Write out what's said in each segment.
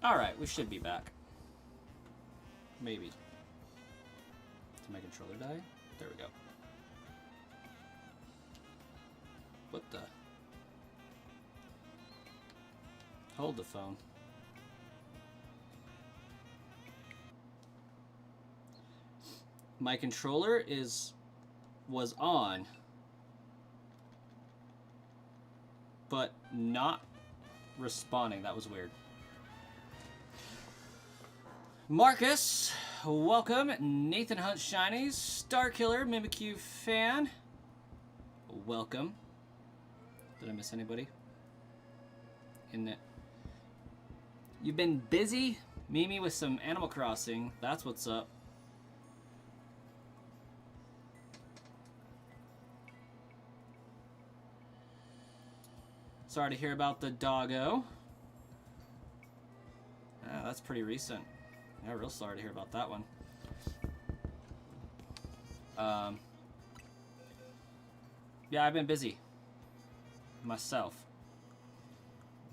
Alright, we should be back. Maybe. Did my controller die? There we go. What the? Hold the phone. My controller was on, but not responding. That was weird. Marcus, welcome. Nathan Hunt Shinies, Starkiller, Mimikyu fan, welcome. Did I miss anybody? In it. You've been busy? Mimi with some Animal Crossing. That's what's up. Sorry to hear about the doggo. Ah, that's pretty recent. Yeah, real sorry to hear about that one. Yeah, I've been busy. Myself.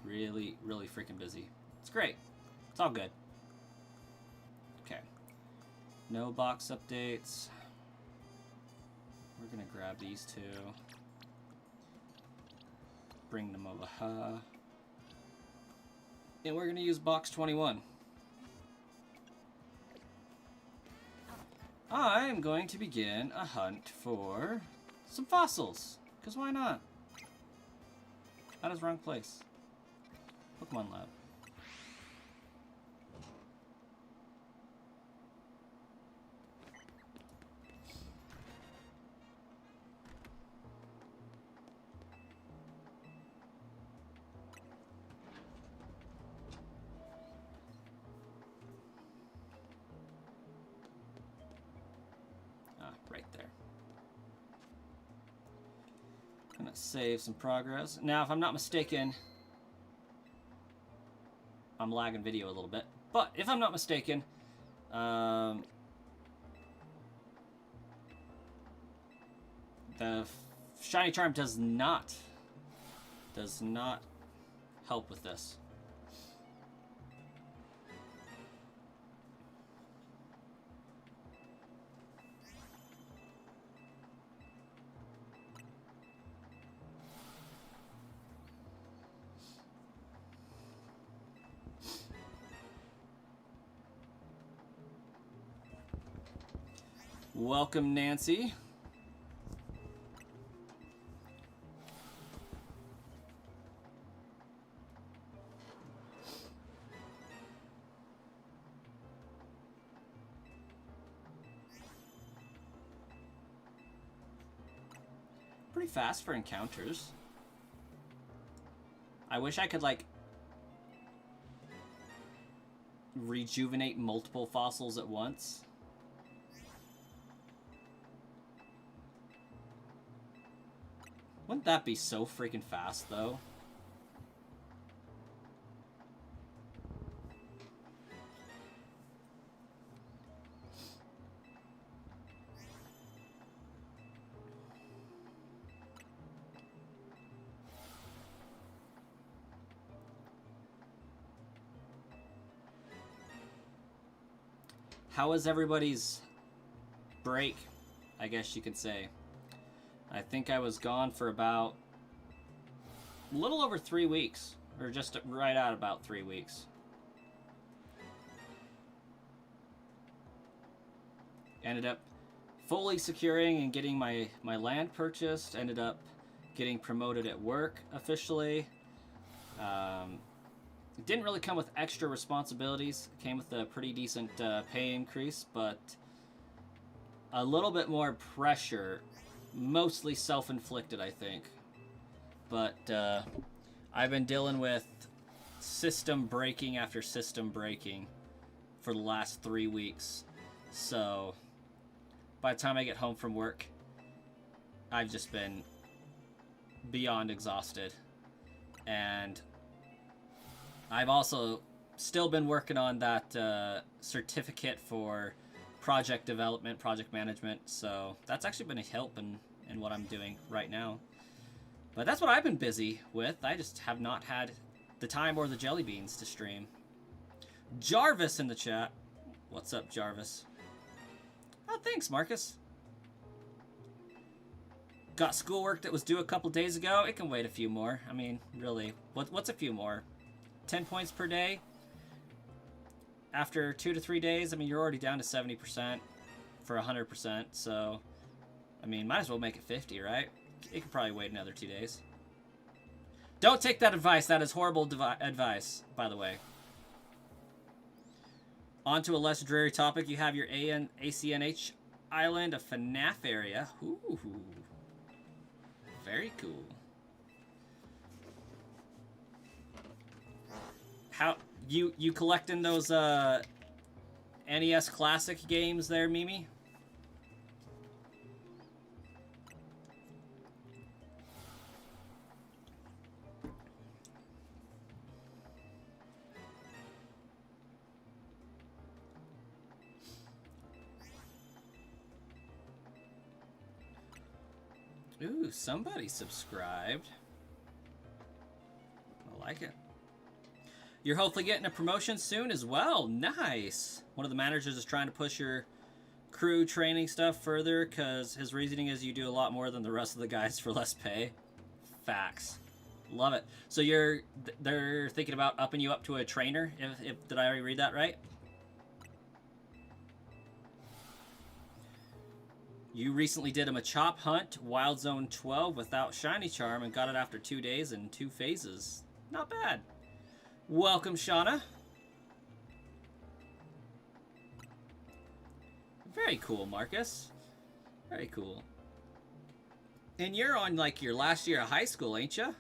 Really, really freaking busy. It's great. It's all good. Okay. No box updates. We're gonna grab these two. Bring them over. And we're gonna use box 21. I'm going to begin a hunt for some fossils. Because why not? That is wrong place. Pokemon Lab. Right there. Gonna save some progress. Now, if I'm not mistaken, I'm lagging video a little bit, but if I'm not mistaken, the Shiny Charm does not help with this. Welcome, Nancy. Pretty fast for encounters. I wish I could, like, rejuvenate multiple fossils at once. Wouldn't that be so freaking fast, though? How was everybody's break, I guess you could say? I think I was gone for about a little over 3 weeks, or just right at about 3 weeks. Ended up fully securing and getting my land purchased, ended up getting promoted at work officially. It didn't really come with extra responsibilities. It came with a pretty decent pay increase, but a little bit more pressure. Mostly self-inflicted, I think. But I've been dealing with system breaking after system breaking for the last 3 weeks. So by the time I get home from work, I've just been beyond exhausted. And I've also still been working on that certificate for project development, project management, so that's actually been a help in what I'm doing right now. But that's what I've been busy with. I just have not had the time or the jelly beans to stream. Jarvis in the chat. What's up, Jarvis? Oh, thanks, Marcus. Got schoolwork that was due a couple days ago. It can wait a few more. I mean, really, what's a few more? 10 points per day? After 2 to 3 days, I mean, you're already down to 70% for 100%. So, I mean, might as well make it 50, right? It could probably wait another 2 days. Don't take that advice. That is horrible advice, by the way. On to a less dreary topic. You have your ACNH island, a FNAF area. Ooh. Very cool. How you collecting those NES classic games there, Mimi? Ooh, somebody subscribed. I like it. You're hopefully getting a promotion soon as well. Nice. One of the managers is trying to push your crew training stuff further because his reasoning is you do a lot more than the rest of the guys for less pay. Facts. Love it. So they're thinking about upping you up to a trainer. If did I already read that right? You recently did a Machop hunt, Wild Zone 12, without Shiny Charm, and got it after 2 days in 2 phases. Not bad. Welcome, Shauna. Very cool, Marcus. Very cool. And you're on, like, your last year of high school, ain't ya?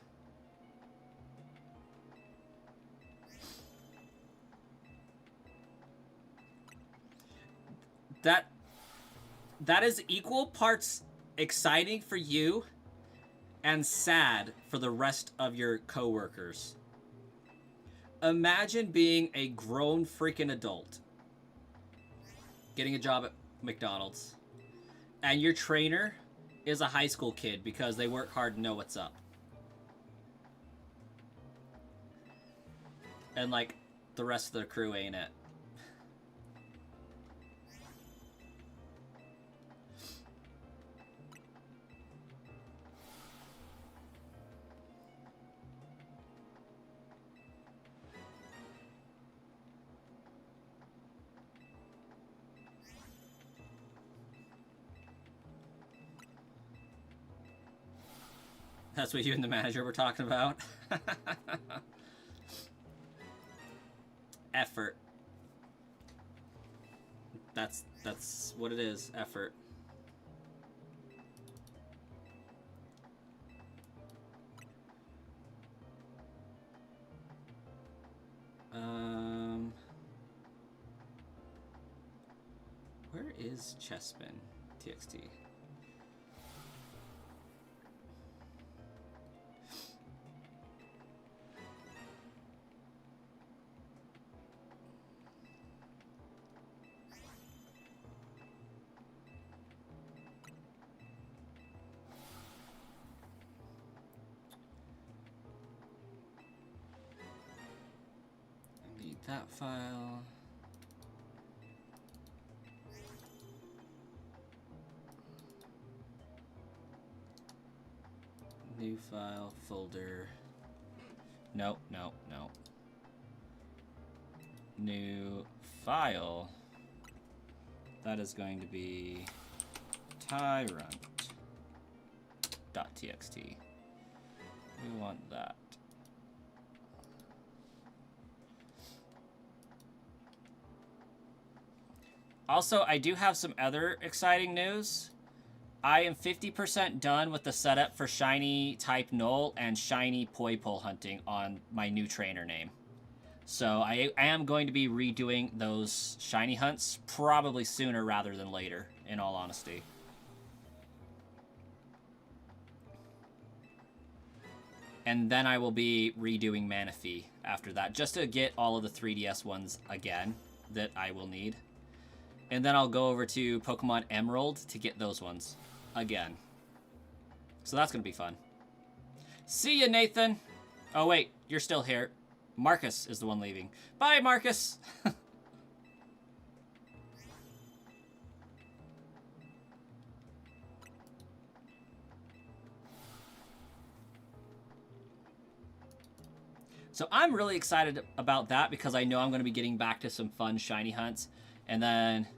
That is equal parts exciting for you and sad for the rest of your coworkers. Imagine being a grown freaking adult, getting a job at McDonald's, and your trainer is a high school kid because they work hard and know what's up. And, like, the rest of the crew ain't it. That's what you and the manager were talking about. Effort. That's what it is. Effort. Where is Chespin? TXT. That file. New file, folder. Nope. New file. That is going to be tyrant.txt. We want that. Also, I do have some other exciting news. I am 50% done with the setup for Shiny Type Null and Shiny Poipole hunting on my new trainer name. So I am going to be redoing those Shiny hunts probably sooner rather than later, in all honesty. And then I will be redoing Manaphy after that, just to get all of the 3DS ones again that I will need. And then I'll go over to Pokemon Emerald to get those ones again. So that's going to be fun. See ya, Nathan. Oh, wait. You're still here. Marcus is the one leaving. Bye, Marcus! So I'm really excited about that because I know I'm going to be getting back to some fun shiny hunts. And then,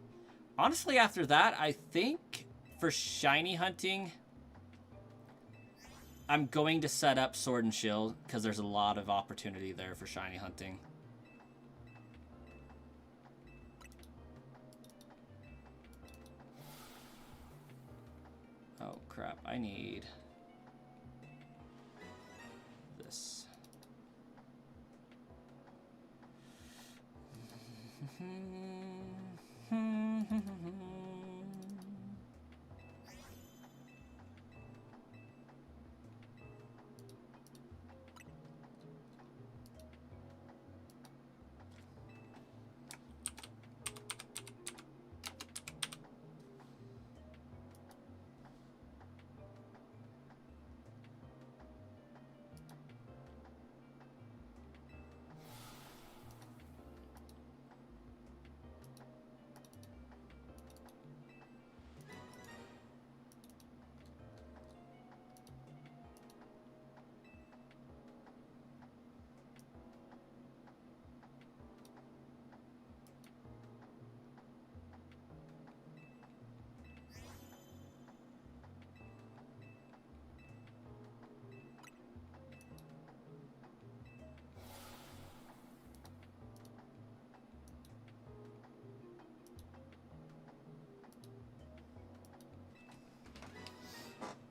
honestly, after that, I think for shiny hunting, I'm going to set up Sword and Shield because there's a lot of opportunity there for shiny hunting. Oh, crap. I need this.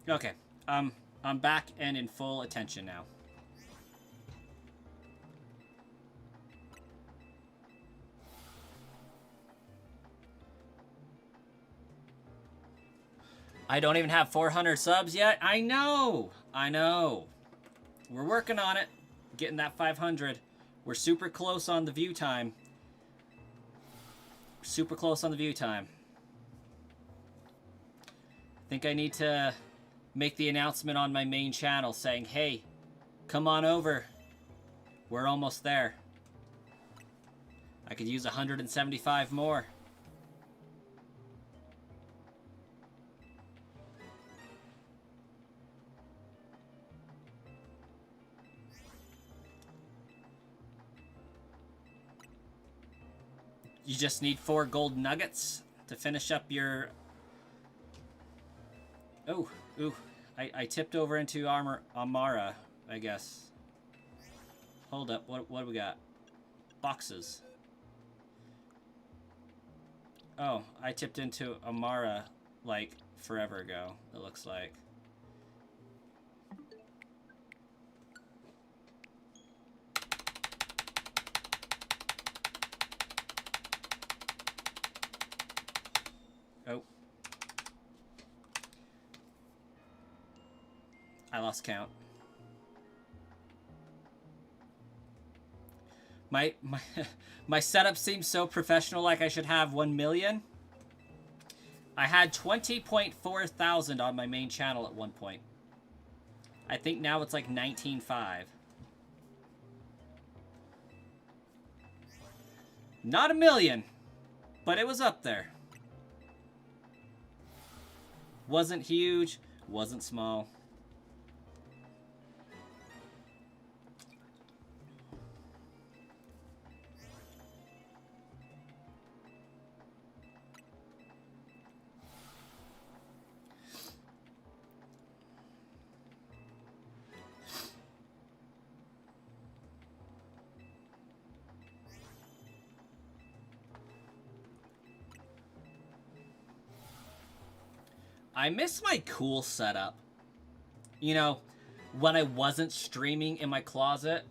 Okay, I'm back and in full attention now. I don't even have 400 subs yet. I know. We're working on it, getting that 500. We're super close on the view time. Super close on the view time. I think I need to make the announcement on my main channel saying, hey, come on over. We're almost there. I could use 175 more. You just need 4 gold nuggets to finish up your... Oh, ooh. I tipped over into Amara, I guess. Hold up, what do we got? Boxes. Oh, I tipped into Amara, like, forever ago, it looks like. Oh. I lost count. My setup seems so professional, like I should have 1 million. I had 20.4 thousand on my main channel at one point. I think now it's like 19.5. Not a million, but it was up there. Wasn't huge, wasn't small. I miss my cool setup. You know, when I wasn't streaming in my closet.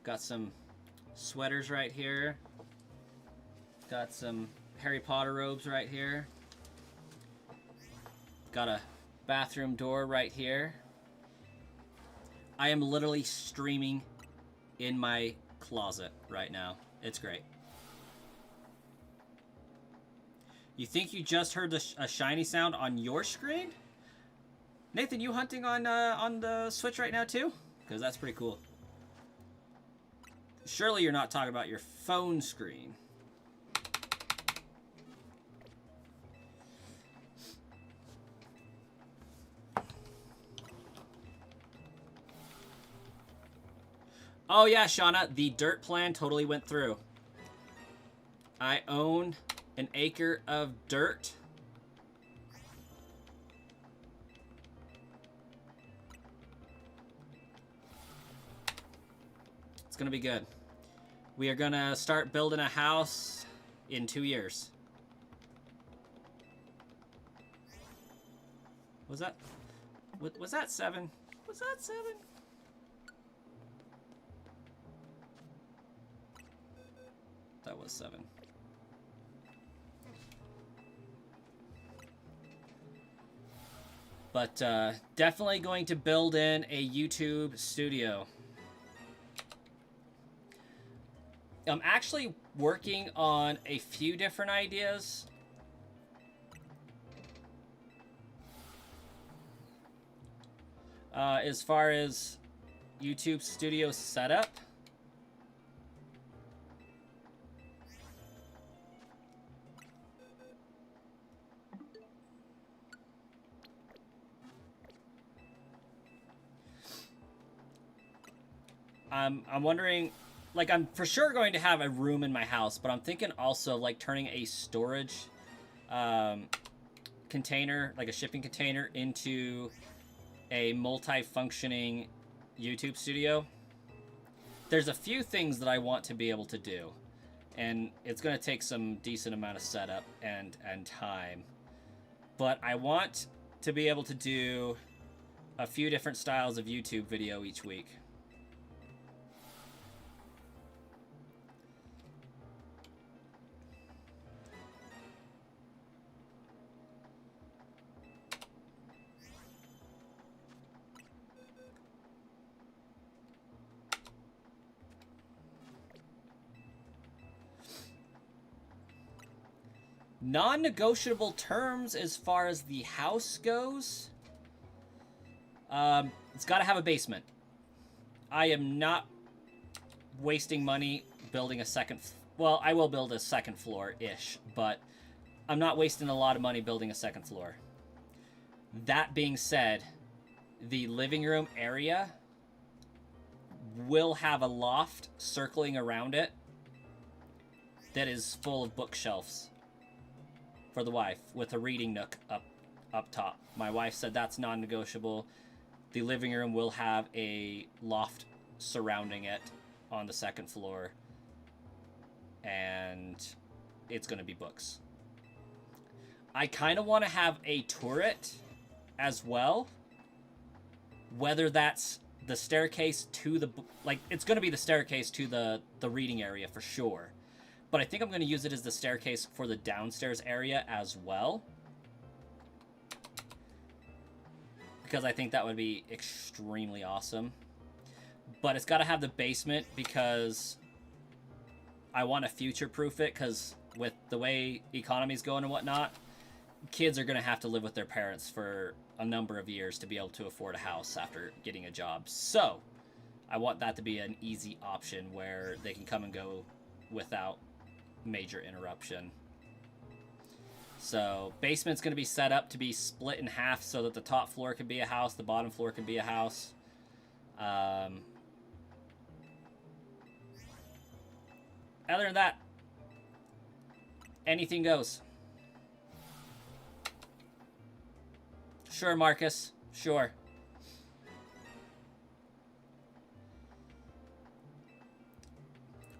Got some sweaters right here. Got some Harry Potter robes right here. Got a bathroom door right here. I am literally streaming in my closet right now. It's great. You think you just heard a shiny sound on your screen? Nathan, you hunting on the Switch right now too? Because that's pretty cool. Surely you're not talking about your phone screen. Oh yeah, Shauna, the dirt plan totally went through. I own an acre of dirt. It's gonna be good. We are gonna start building a house in 2 years. Was that 7? Was that 7? That was 7. But definitely going to build in a YouTube studio. I'm actually working on a few different ideas. As far as YouTube studio setup. I'm wondering, like, I'm for sure going to have a room in my house, but I'm thinking also like turning a storage container, like a shipping container, into a multi-functioning YouTube studio. There's a few things that I want to be able to do, and it's going to take some decent amount of setup and time. But I want to be able to do a few different styles of YouTube video each week. Non-negotiable terms as far as the house goes. It's got to have a basement. I am not wasting money building a second... Well, I will build a second floor-ish, but I'm not wasting a lot of money building a second floor. That being said, the living room area will have a loft circling around it that is full of bookshelves for the wife, with a reading nook up top. My wife said that's non-negotiable. The living room will have a loft surrounding it on the second floor, and it's going to be books. I kind of want to have a turret as well, whether that's the staircase to the... Like, it's going to be the staircase to the reading area for sure. But I think I'm going to use it as the staircase for the downstairs area as well. Because I think that would be extremely awesome. But it's got to have the basement because I want to future-proof it, because with the way economy's going and whatnot, kids are going to have to live with their parents for a number of years to be able to afford a house after getting a job. So I want that to be an easy option where they can come and go without major interruption. So basement's going to be set up to be split in half so that the top floor can be a house, the bottom floor can be a house. Other than that, anything goes. Sure, Marcus. Sure.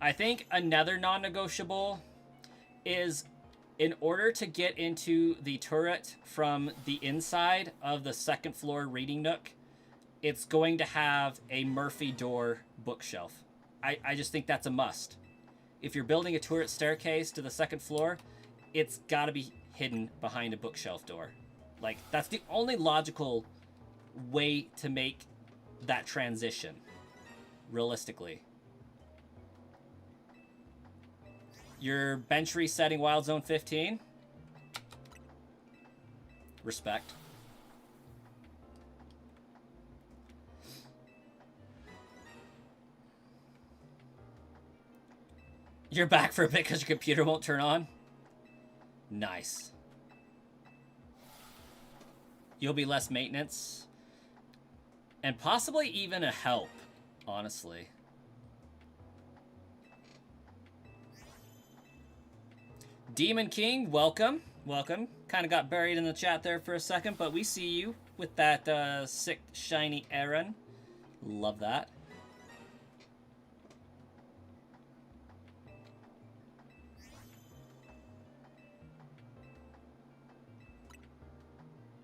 I think another non-negotiable is, in order to get into the turret from the inside of the second floor reading nook, it's going to have a Murphy door bookshelf. I just think that's a must. If you're building a turret staircase to the second floor, it's got to be hidden behind a bookshelf door. Like, that's the only logical way to make that transition, realistically. Your bench resetting Wild Zone 15. Respect. You're back for a bit because your computer won't turn on? Nice. You'll be less maintenance. And possibly even a help, honestly. Demon King, welcome. Welcome. Kind of got buried in the chat there for a second, but we see you with that sick, shiny Aaron. Love that.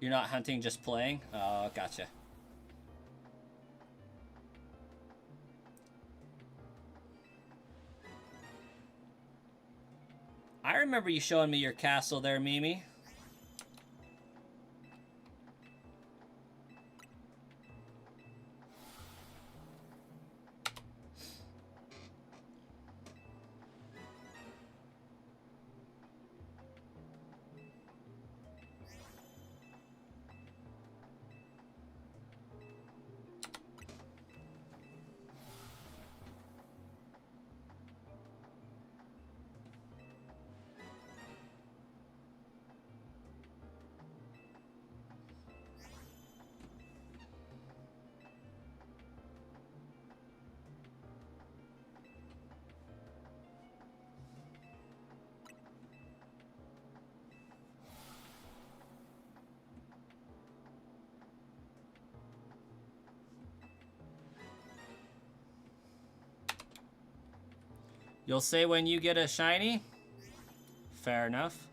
You're not hunting, just playing? Oh, gotcha. I remember you showing me your castle there, Mimi. You'll say when you get a shiny? Fair enough.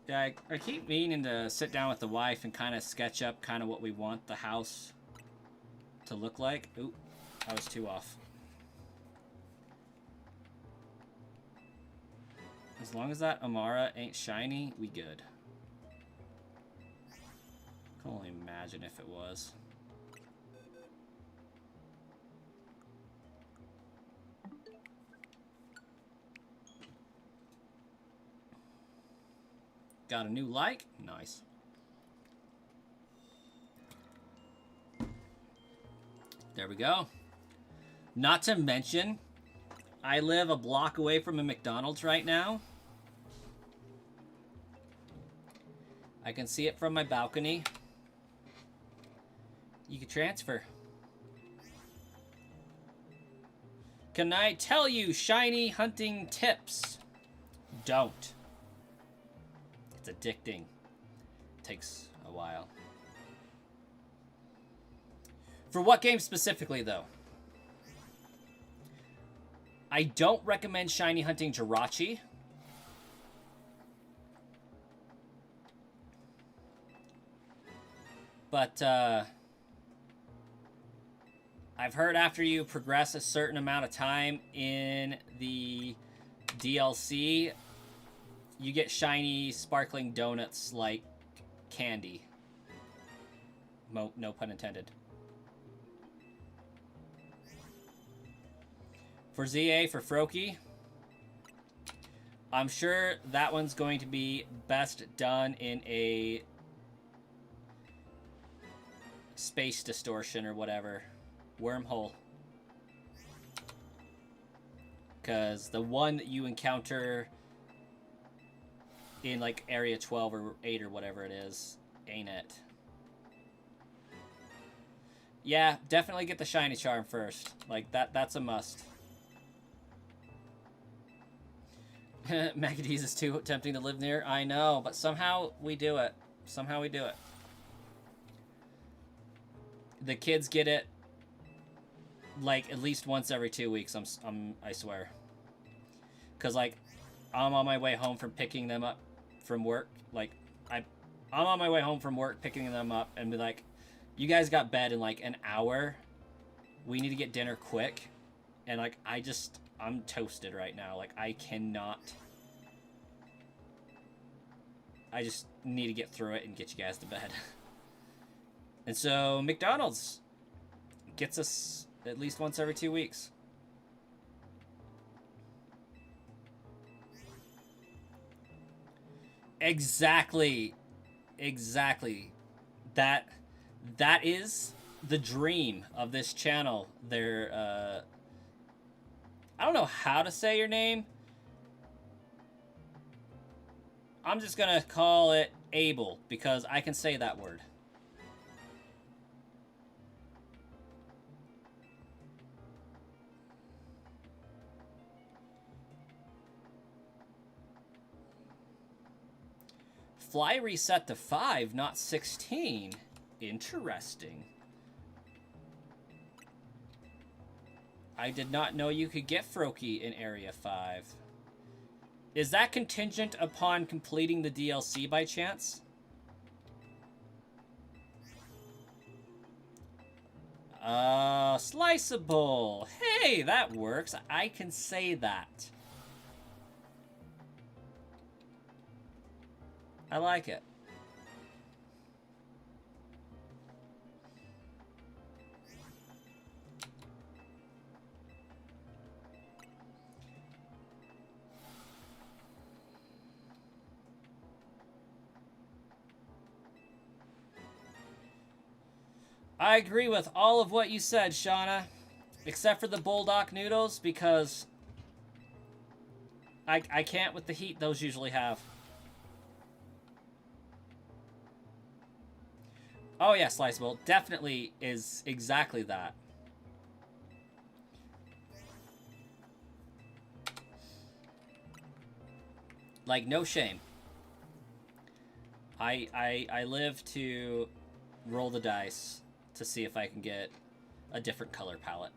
Yeah, I keep meaning to sit down with the wife and kind of sketch up kind of what we want the house to look like. Oop, I was too off. As long as that Amara ain't shiny, we good. I can only imagine if it was. Got a new like? Nice. There we go. Not to mention, I live a block away from a McDonald's right now. I can see it from my balcony. You can transfer. Can I tell you shiny hunting tips? Don't. It's addicting. Takes a while. For what game specifically, though? I don't recommend shiny hunting Jirachi. But, I've heard after you progress a certain amount of time in the DLC, you get shiny, sparkling donuts like candy. No pun intended. For ZA, for Froakie, I'm sure that one's going to be best done in a space distortion or whatever. Wormhole. Because the one that you encounter in like area 12 or 8 or whatever it is, ain't it? Yeah, definitely get the shiny charm first. Like that's a must. Macadese is too tempting to live near. I know, but somehow we do it. Somehow we do it. The kids get it like at least once every 2 weeks. I swear. Cause like I'm on my way home from picking them up from work. Like I'm on my way home from work picking them up and be like, you guys got bed in like an hour. We need to get dinner quick. And like I'm toasted right now. Like I cannot I just need to get through it and get you guys to bed. And so McDonald's gets us at least once every 2 weeks. Exactly. Exactly. That is the dream of this channel. I don't know how to say your name. I'm just gonna call it Abel because I can say that word. Fly reset to 5, not 16. Interesting. I did not know you could get Froakie in Area 5. Is that contingent upon completing the DLC by chance? Sliceable. Hey, that works. I can say that. I like it. I agree with all of what you said, Shauna. Except for the Bulldog noodles, because I can't with the heat those usually have. Oh yeah, sliceable. Definitely is exactly that. Like, no shame. I live to roll the dice to see if I can get a different color palette.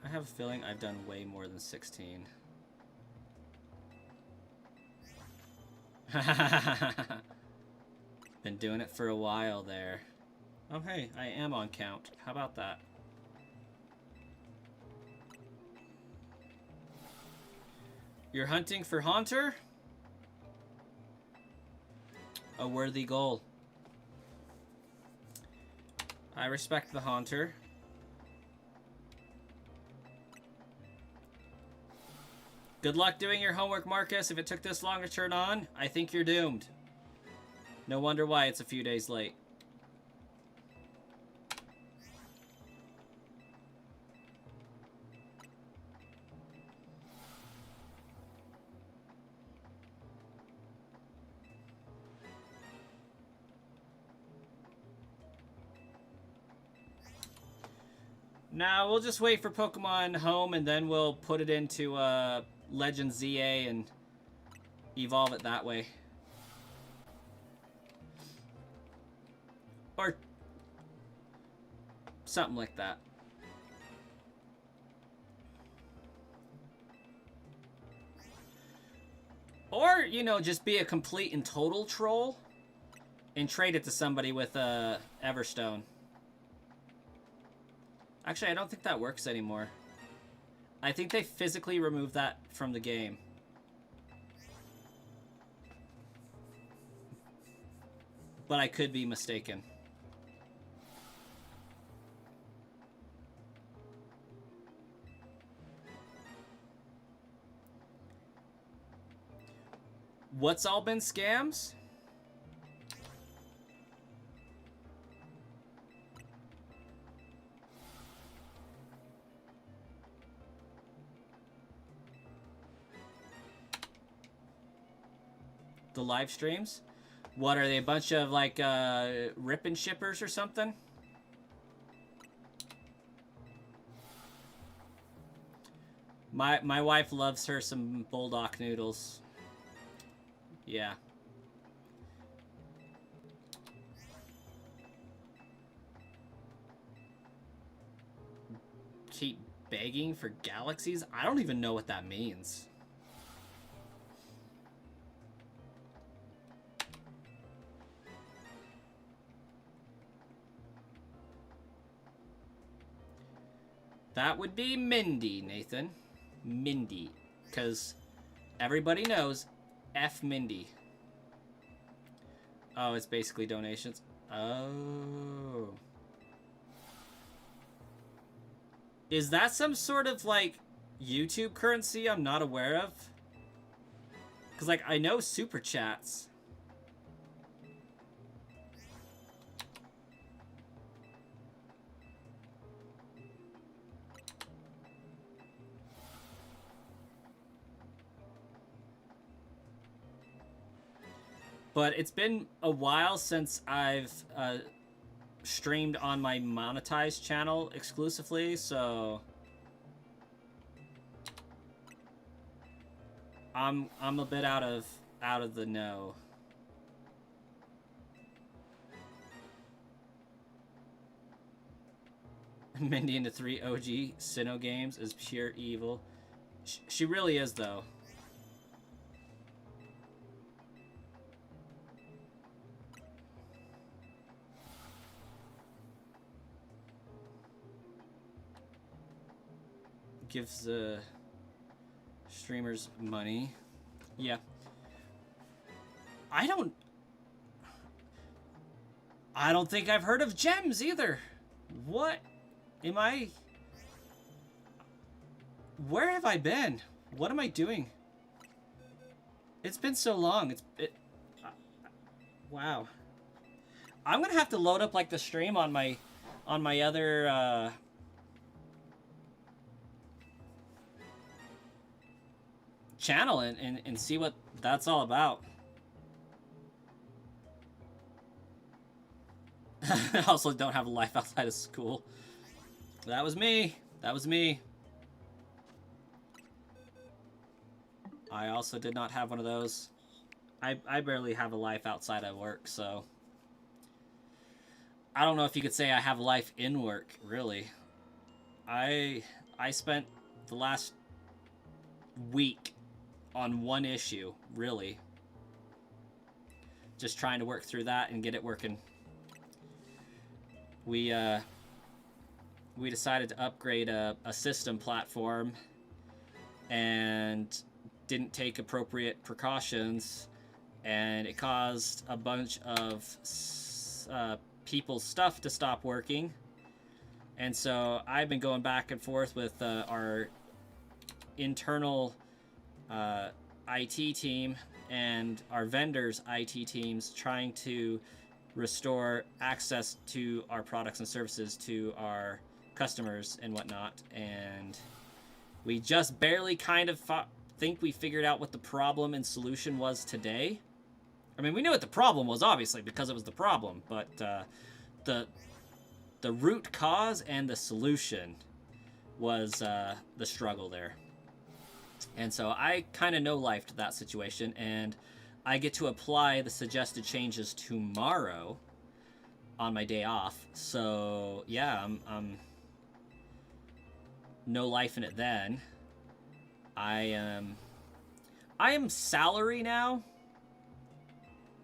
I have a feeling I've done way more than 16. Been doing it for a while there. Oh hey, I am on count. How about that? You're hunting for Haunter? A worthy goal. I respect the Haunter. Good luck doing your homework, Marcus. If it took this long to turn on, I think you're doomed. No wonder why it's a few days late. Nah, we'll just wait for Pokemon Home and then we'll put it into Legends ZA and evolve it that way. Or something like that. Or, you know, just be a complete and total troll and trade it to somebody with Everstone. Actually, I don't think that works anymore. I think they physically removed that from the game. But I could be mistaken. What's all been scams? The live streams? What, are they a bunch of, like, rip and shippers or something? My wife loves her some Bulldog noodles. Yeah. Keep begging for galaxies? I don't even know what that means. That would be Mindy, Nathan. Mindy. Because everybody knows F Mindy. Oh, it's basically donations. Oh. Is that some sort of, like, YouTube currency I'm not aware of? Because, like, I know Super Chats. But it's been a while since I've streamed on my monetized channel exclusively, so I'm a bit out of the know. Mindy into 3 OG Sinnoh games is pure evil. She really is, though. Gives streamers money. Yeah. I don't think I've heard of Gems either. What am I? Where have I been? What am I doing? It's been so long. Wow. I'm gonna have to load up like the stream on my other channel and see what that's all about. I also don't have a life outside of school. That was me. That was me. I also did not have one of those. I barely have a life outside of work, so I don't know if you could say I have a life in work, really. I spent the last week on one issue, really. Just trying to work through that and get it working. We decided to upgrade a system platform and didn't take appropriate precautions, and it caused a bunch of people's stuff to stop working. And so I've been going back and forth with our internal IT team and our vendors' IT teams trying to restore access to our products and services to our customers and whatnot. And we just barely kind of think we figured out what the problem and solution was today. I mean, we knew what the problem was, obviously, because it was the problem, but the root cause and the solution was the struggle there. And so I kind of no-lifed that situation, and I get to apply the suggested changes tomorrow on my day off. So yeah, I'm no-lifing it then. I am salary now.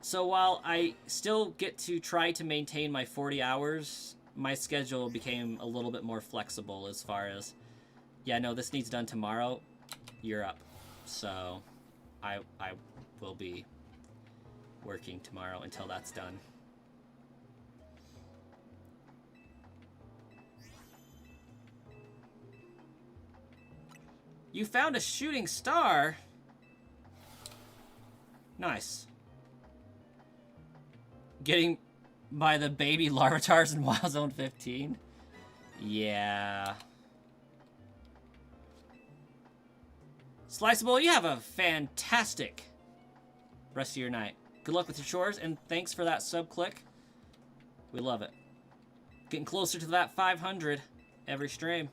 So while I still get to try to maintain my 40 hours, my schedule became a little bit more flexible as far as, yeah, no, this needs done tomorrow. You're up. So I will be working tomorrow until that's done. You found a shooting star? Nice. Getting by the baby Larvatars in Wild Zone 15? Yeah. Sliceable, you have a fantastic rest of your night. Good luck with your chores, and thanks for that sub click. We love it. Getting closer to that 500 every stream.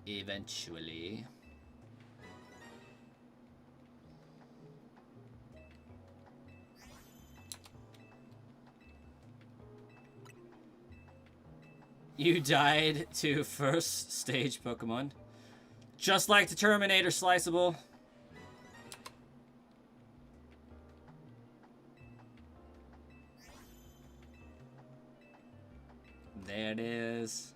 Eventually. You died to first stage Pokemon. Just like the Terminator, Sliceable. There it is.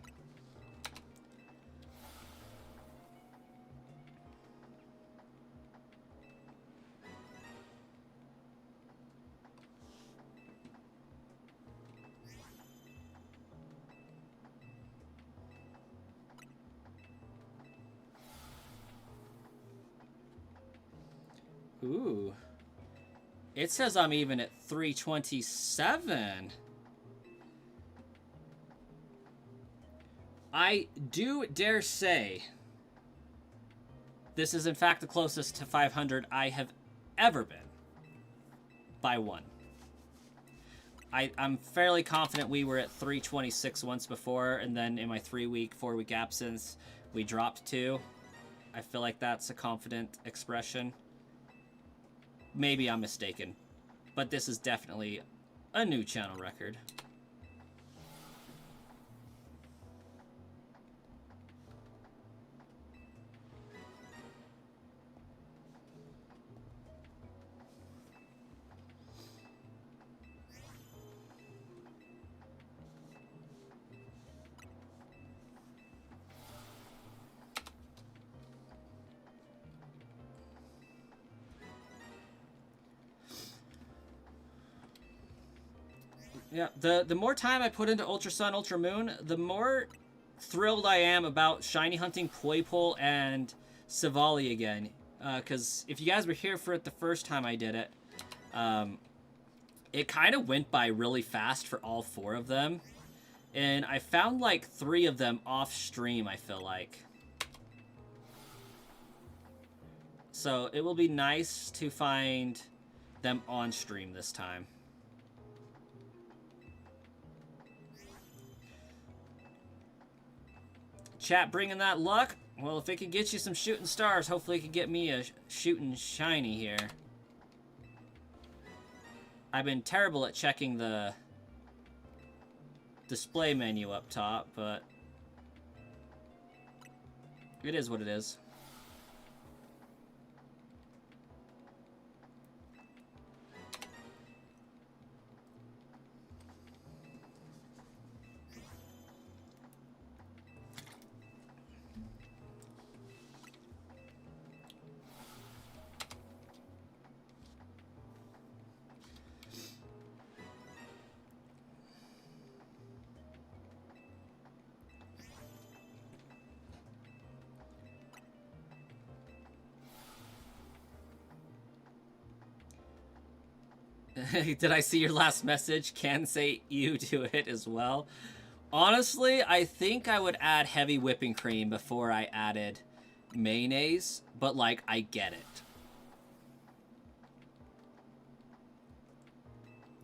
Ooh. It says I'm even at 327. I do dare say this is in fact the closest to 500 I have ever been. By one. I'm fairly confident we were at 326 once before, and then in my 4-week absence, we dropped 2. I feel like that's a confident expression. Maybe I'm mistaken, but this is definitely a new channel record. Yeah, the more time I put into Ultra Sun, Ultra Moon, the more thrilled I am about shiny hunting Poipole and Savali again. Because if you guys were here for it the first time I did it, it kind of went by really fast for all 4 of them. And I found like 3 of them off stream, I feel like. So it will be nice to find them on stream this time. Chat bringing that luck? Well, if it could get you some shooting stars, hopefully it could get me a shooting shiny here. I've been terrible at checking the display menu up top, but it is what it is. Did I see your last message? Can say you to it as well. Honestly, I think I would add heavy whipping cream before I added mayonnaise, but like, I get it.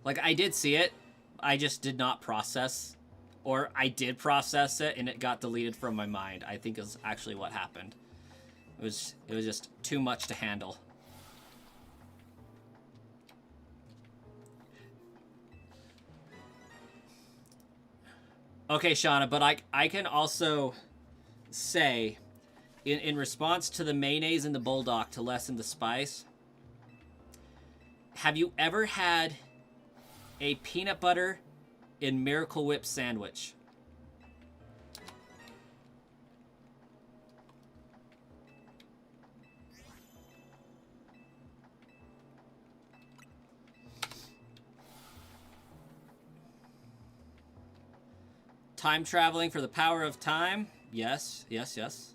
Like, I did see it, I just did not process, or I did process it and it got deleted from my mind, I think is actually what happened. It was just too much to handle. Okay, Shauna, but I can also say, in response to the mayonnaise and the bulldog to lessen the spice, have you ever had a peanut butter and Miracle Whip sandwich? Time traveling for the power of time. Yes, yes, yes.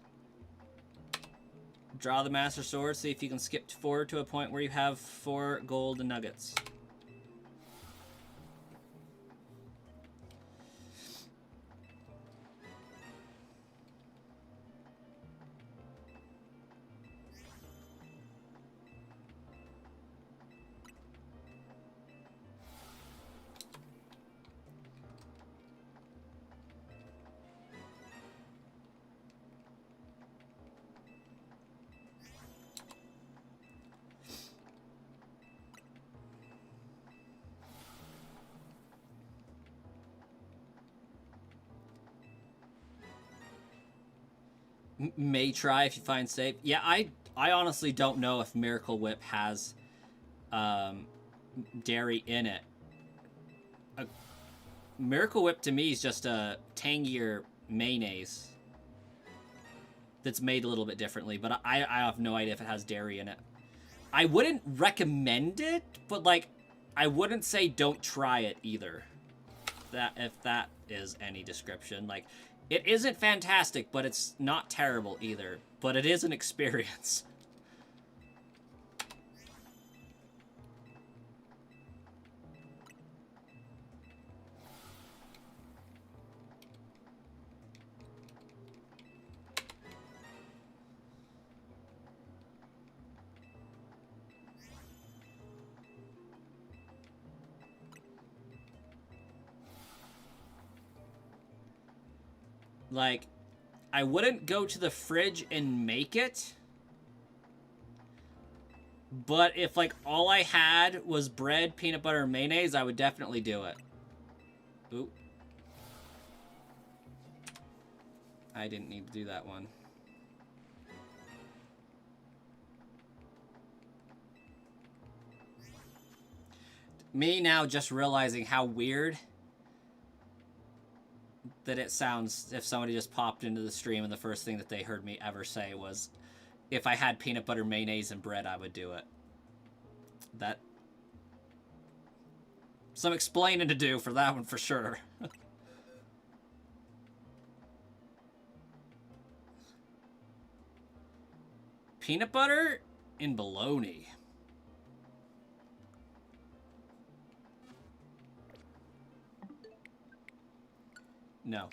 Draw the Master Sword. See if you can skip forward to a point where you have 4 gold nuggets. May try if you find safe. Yeah, I honestly don't know if Miracle Whip has dairy in it. Miracle Whip to me is just a tangier mayonnaise that's made a little bit differently, but I have no idea if it has dairy in it. I wouldn't recommend it, but, like, I wouldn't say don't try it either. If that is any description. Like, it isn't fantastic, but it's not terrible either. But it is an experience. Like, I wouldn't go to the fridge and make it. But if, like, all I had was bread, peanut butter, and mayonnaise, I would definitely do it. Ooh. I didn't need to do that one. Me now just realizing how weird that it sounds if somebody just popped into the stream and the first thing that they heard me ever say was, if I had peanut butter, mayonnaise, and bread, I would do it. That... some explaining to do for that one for sure. Peanut butter and bologna. No.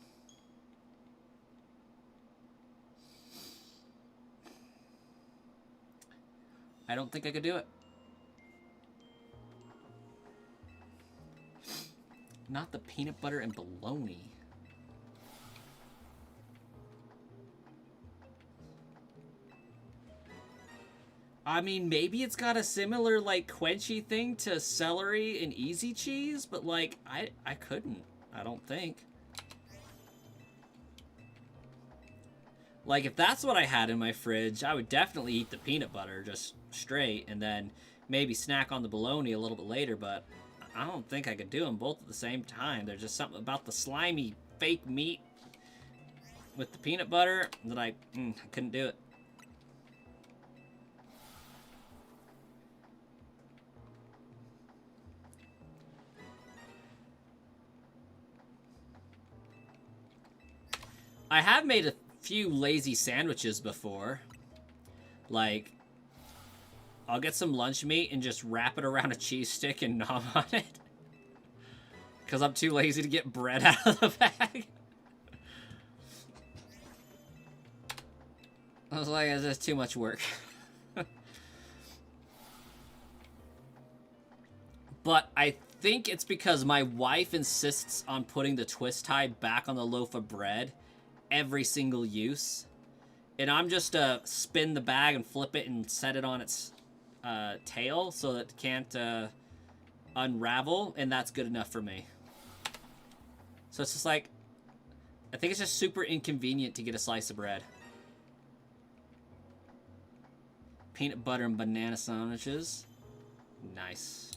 I don't think I could do it. Not the peanut butter and bologna. I mean, maybe it's got a similar, like, quenchy thing to celery and easy cheese, but, like, I couldn't. I don't think. Like, if that's what I had in my fridge, I would definitely eat the peanut butter just straight and then maybe snack on the bologna a little bit later, but I don't think I could do them both at the same time. There's just something about the slimy fake meat with the peanut butter that I couldn't do it. I have made a few lazy sandwiches before. Like, I'll get some lunch meat and just wrap it around a cheese stick and nom on it. Because I'm too lazy to get bread out of the bag. I was like, it's just too much work. But I think it's because my wife insists on putting the twist tie back on the loaf of bread every single use. And I'm just spin the bag and flip it and set it on its tail so that it can't unravel, and that's good enough for me. So it's just like, I think it's just super inconvenient to get a slice of bread. Peanut butter and banana sandwiches. Nice.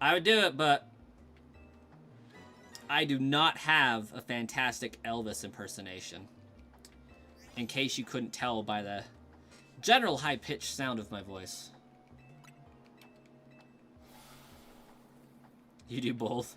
I would do it, but I do not have a fantastic Elvis impersonation. In case you couldn't tell by the general high-pitched sound of my voice. You do both.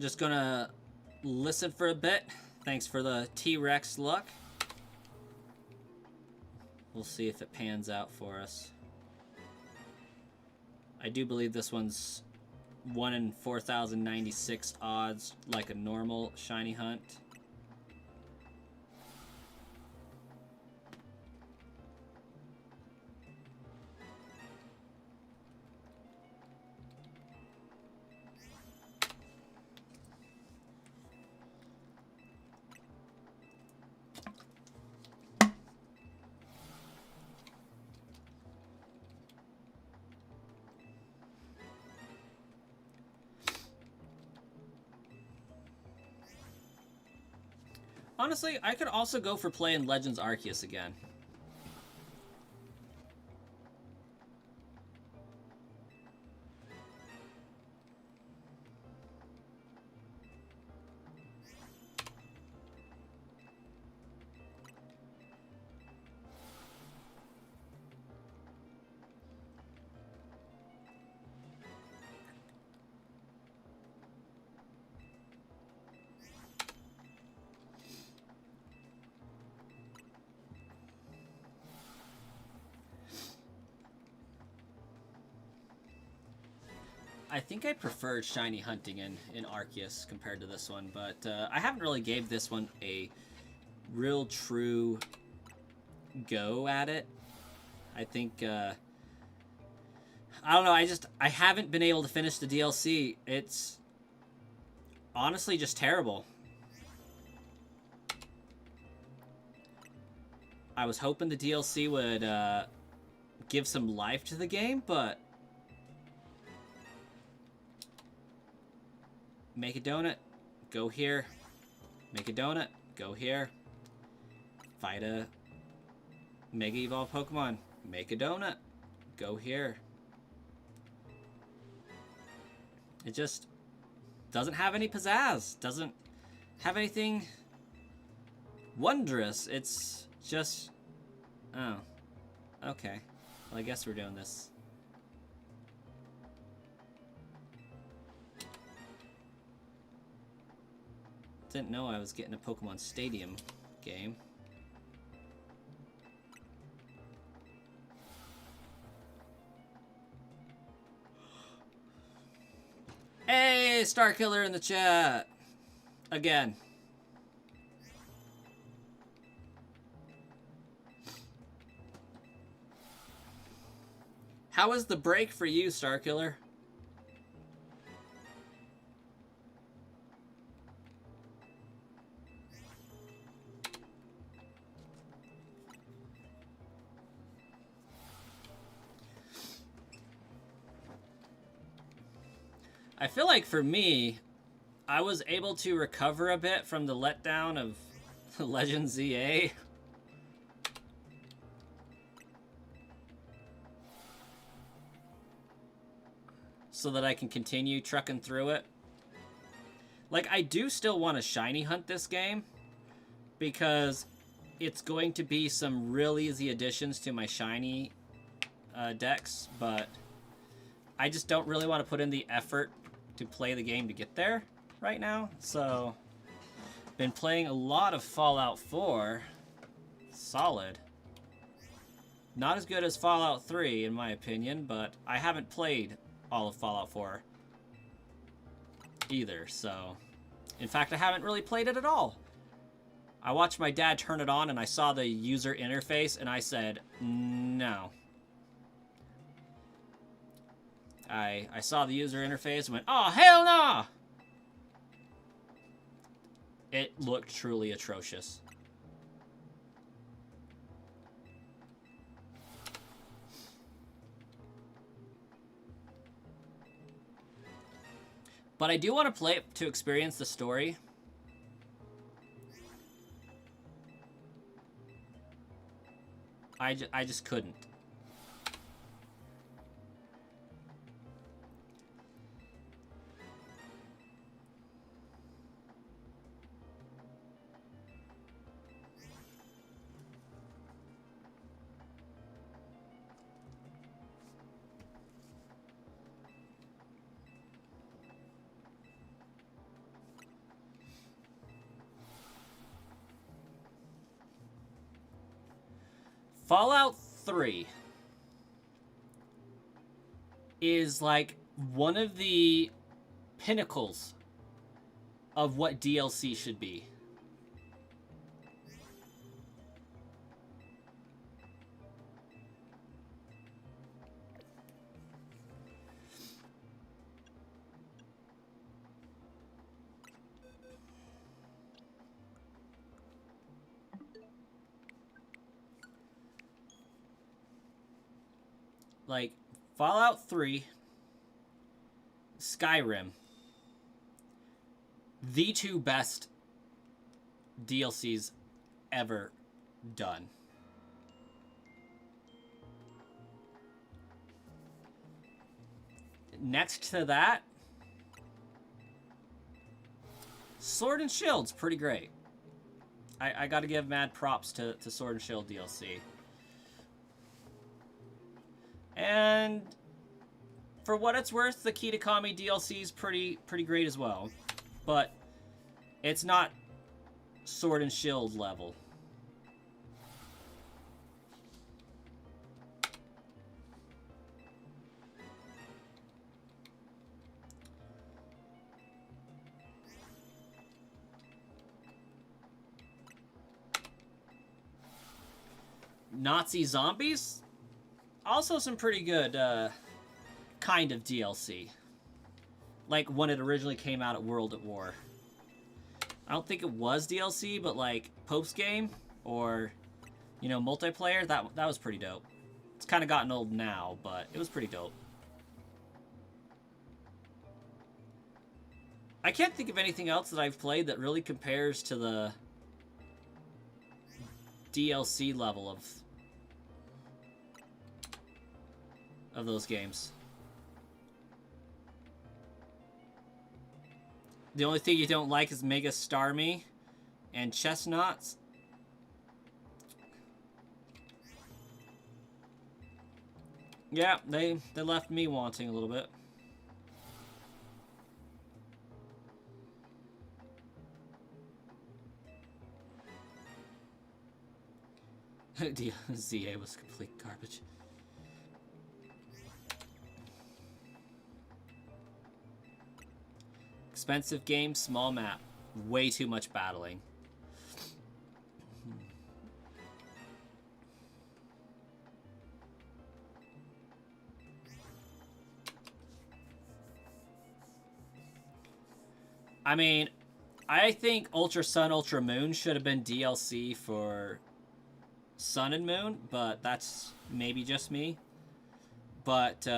just gonna listen for a bit. Thanks for the T-Rex luck. We'll see if it pans out for us. I do believe this one's 1 in 4,096 odds, like a normal shiny hunt. Honestly, I could also go for playing Legends Arceus again. I think I preferred shiny hunting in Arceus compared to this one, but I haven't really gave this one a real true go at it. I think, I don't know, I haven't been able to finish the DLC. It's honestly just terrible. I was hoping the DLC would give some life to the game, but make a donut, go here. Make a donut, go here. Fight a Mega Evolved Pokemon, make a donut, go here. It just doesn't have any pizzazz, doesn't have anything wondrous. It's just, oh, okay. Well, I guess we're doing this. Didn't know I was getting a Pokemon Stadium game. Hey, Star Killer in the chat. Again. How was the break for you, Star Killer? I feel like for me, I was able to recover a bit from the letdown of Legends ZA. So that I can continue trucking through it. Like, I do still want to shiny hunt this game, because it's going to be some real easy additions to my shiny decks, but I just don't really want to put in the effort to play the game to get there right now. So, been playing a lot of Fallout 4. Solid. Not as good as Fallout 3, in my opinion, but I haven't played all of Fallout 4 either, so... In fact, I haven't really played it at all. I watched my dad turn it on, and I saw the user interface, and I said, no. I saw the user interface and went, oh, hell no! It looked truly atrocious. But I do want to play it to experience the story. I just couldn't. Fallout 3 is like one of the pinnacles of what DLC should be. Like, Fallout 3, Skyrim, the two best DLCs ever done. Next to that, Sword and Shield's pretty great. I gotta give mad props to Sword and Shield DLC. And for what it's worth, the Kitakami DLC is pretty great as well. But it's not Sword and Shield level. Nazi Zombies? Also some pretty good kind of DLC. Like when it originally came out at World at War. I don't think it was DLC, but like post-game or, you know, multiplayer, that was pretty dope. It's kind of gotten old now, but it was pretty dope. I can't think of anything else that I've played that really compares to the DLC level of those games. The only thing you don't like is Mega Starmie and Chestnuts. Yeah, they left me wanting a little bit. ZA was complete garbage. Expensive game, small map. Way too much battling. I mean, I think Ultra Sun, Ultra Moon should have been DLC for Sun and Moon, but that's maybe just me. But,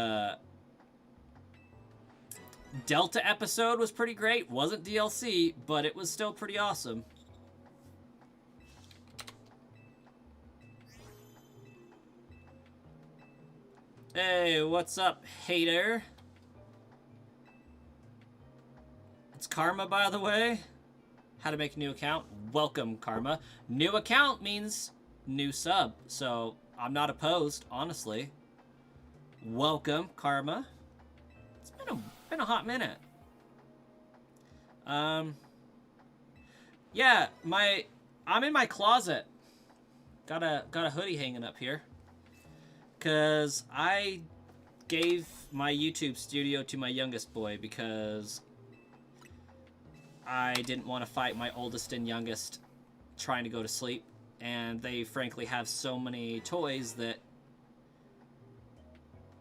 Delta episode was pretty great. Wasn't DLC, but it was still pretty awesome. Hey, what's up, hater? It's Karma, by the way. How to make a new account. Welcome, Karma. New account means new sub, so I'm not opposed, honestly. Welcome, Karma. It's been a hot minute. Yeah, I'm in my closet. Got a hoodie hanging up here. Cause I gave my YouTube studio to my youngest boy because I didn't want to fight my oldest and youngest trying to go to sleep. And they frankly have so many toys that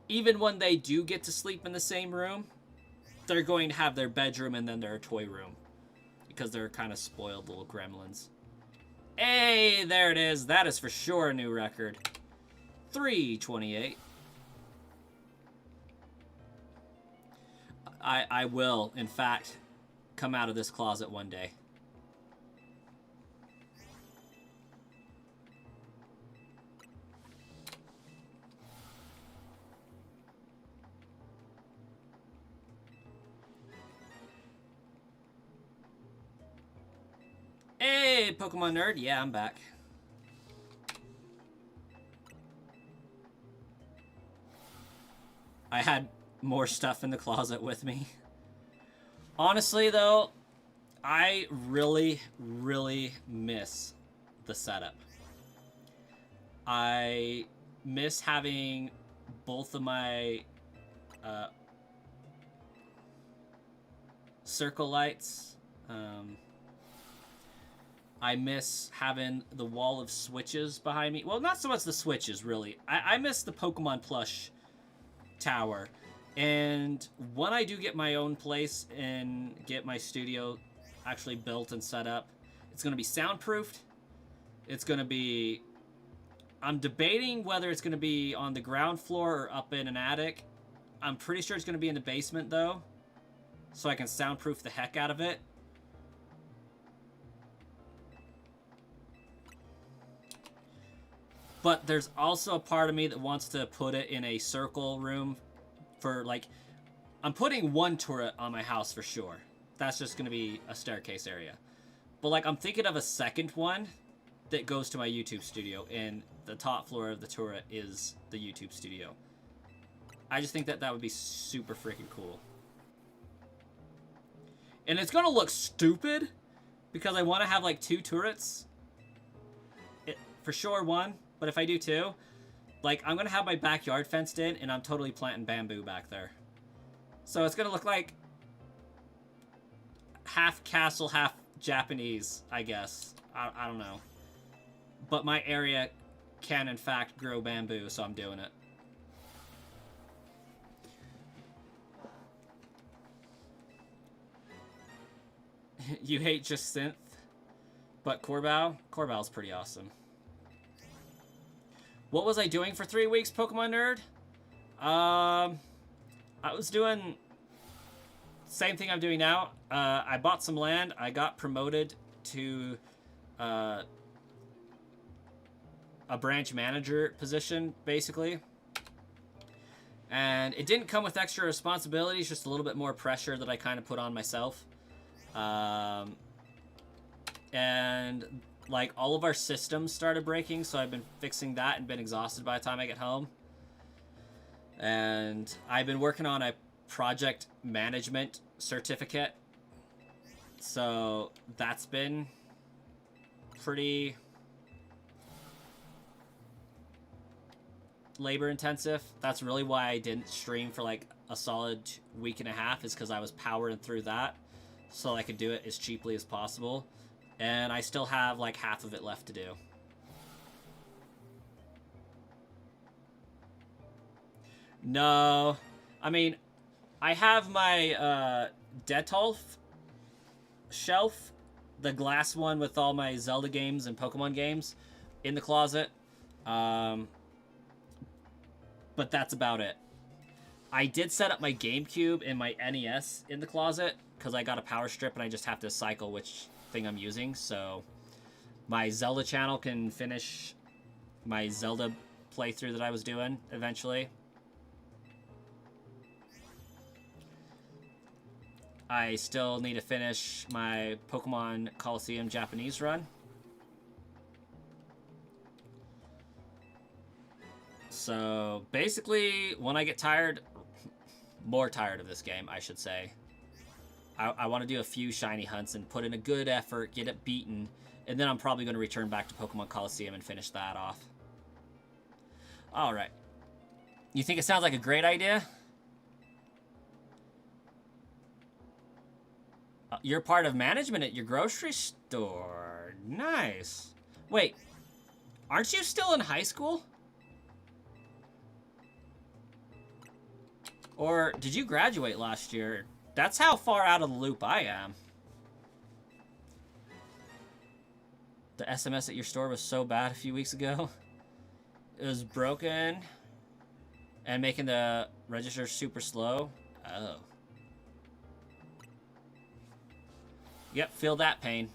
even when they do get to sleep in the same room, they're going to have their bedroom and then their toy room. Because they're kind of spoiled little gremlins. Hey, there it is. That is for sure a new record. 328. I will, in fact, come out of this closet one day. Hey, Pokemon nerd. Yeah, I'm back. I had more stuff in the closet with me. Honestly, though, I really, really miss the setup. I miss having both of my circle lights. I miss having the wall of switches behind me. Well, not so much the switches, really. I miss the Pokemon plush tower. And when I do get my own place and get my studio actually built and set up, it's going to be soundproofed. It's going to be... I'm debating whether it's going to be on the ground floor or up in an attic. I'm pretty sure it's going to be in the basement, though, so I can soundproof the heck out of it. But there's also a part of me that wants to put it in a circle room for, like... I'm putting one turret on my house for sure. That's just going to be a staircase area. But, like, I'm thinking of a second one that goes to my YouTube studio, and the top floor of the turret is the YouTube studio. I just think that that would be super freaking cool. And it's going to look stupid, because I want to have, like, 2 turrets. For sure, 1. But if I do 2, like, I'm going to have my backyard fenced in, and I'm totally planting bamboo back there. So it's going to look like half castle, half Japanese, I guess. I don't know. But my area can, in fact, grow bamboo, so I'm doing it. You hate just synth, but Corbow? Corbow's pretty awesome. What was I doing for 3 weeks, Pokemon Nerd? I was doing same thing I'm doing now. I bought some land. I got promoted to a branch manager position, basically. And it didn't come with extra responsibilities, just a little bit more pressure that I kind of put on myself. And, like, all of our systems started breaking, so I've been fixing that and been exhausted by the time I get home. And I've been working on a project management certificate. So that's been pretty labor intensive. That's really why I didn't stream for like a solid week and a half, is because I was powering through that so I could do it as cheaply as possible. And I still have like half of it left to do. No, I mean, I have my Detolf shelf, the glass one with all my Zelda games and Pokemon games, in the closet. But that's about it. I did set up my GameCube and my NES in the closet because I got a power strip and I just have to cycle which thing I'm using. So my Zelda channel can finish my Zelda playthrough that I was doing eventually. I still need to finish my Pokemon Colosseum Japanese run. So basically, when I get tired, more tired of this game, I should say, I want to do a few shiny hunts and put in a good effort, get it beaten, and then I'm probably going to return back to Pokemon Colosseum and finish that off. Alright. You think it sounds like a great idea? You're part of management at your grocery store. Nice. Wait, aren't you still in high school? Or did you graduate last year? That's how far out of the loop I am. The SMS at your store was so bad a few weeks ago. It was broken and making the register super slow. Oh. Yep, feel that pain.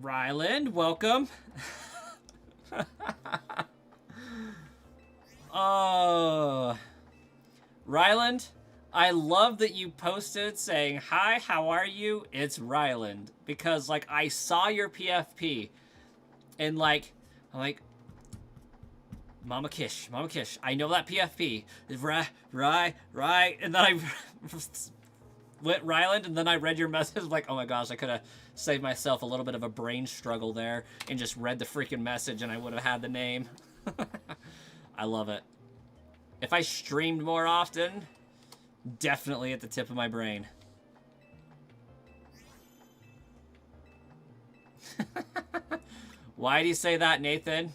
Ryland, welcome. Oh, Ryland, I love that you posted saying, hi, how are you? It's Ryland. Because, like, I saw your PFP. And, like, I'm like, Mama Kish, I know that PFP. Right. And then I went Ryland, and then I read your message. Like, oh my gosh, I could have saved myself a little bit of a brain struggle there and just read the freaking message, and I would have had the name. I love it. If I streamed more often, definitely at the tip of my brain. Why do you say that, Nathan?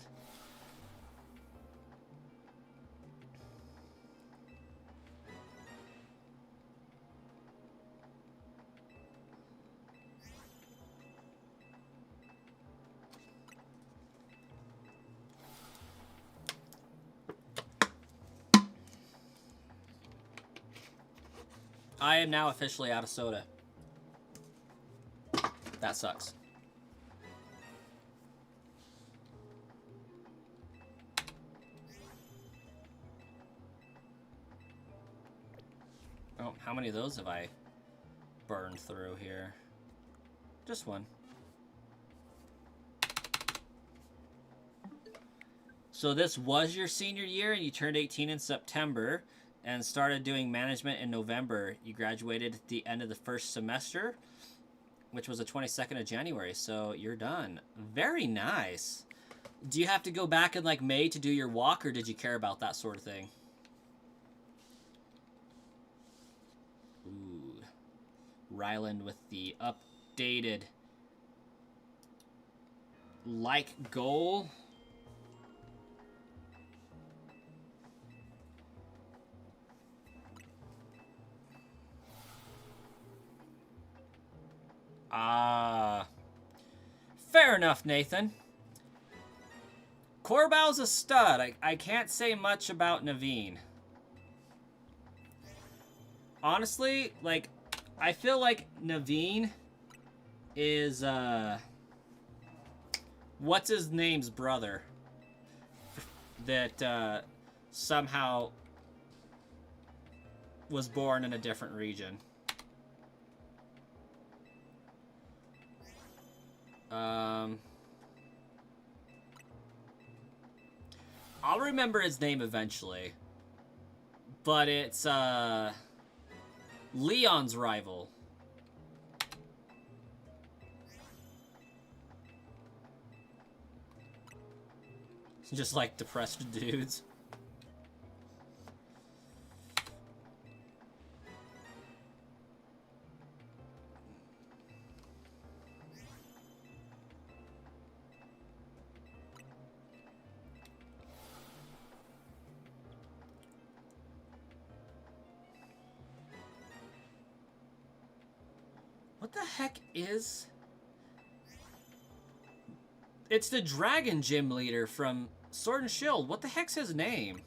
I am now officially out of soda. That sucks. Oh, how many of those have I burned through here? Just one. So this was your senior year, and you turned 18 in September and started doing management in November. You graduated at the end of the first semester, which was the 22nd of January, so you're done. Very nice. Do you have to go back in, like, May to do your walk, or did you care about that sort of thing? Ooh. Ryland with the updated like goal. Fair enough, Nathan. Corbow's a stud. I can't say much about Naveen. Honestly, like, I feel like Naveen is, what's his name's brother that, somehow was born in a different region. I'll remember his name eventually. But it's, Leon's rival. Just like depressed dudes. What the heck is... It's the Dragon Gym leader from Sword and Shield. What the heck's his name?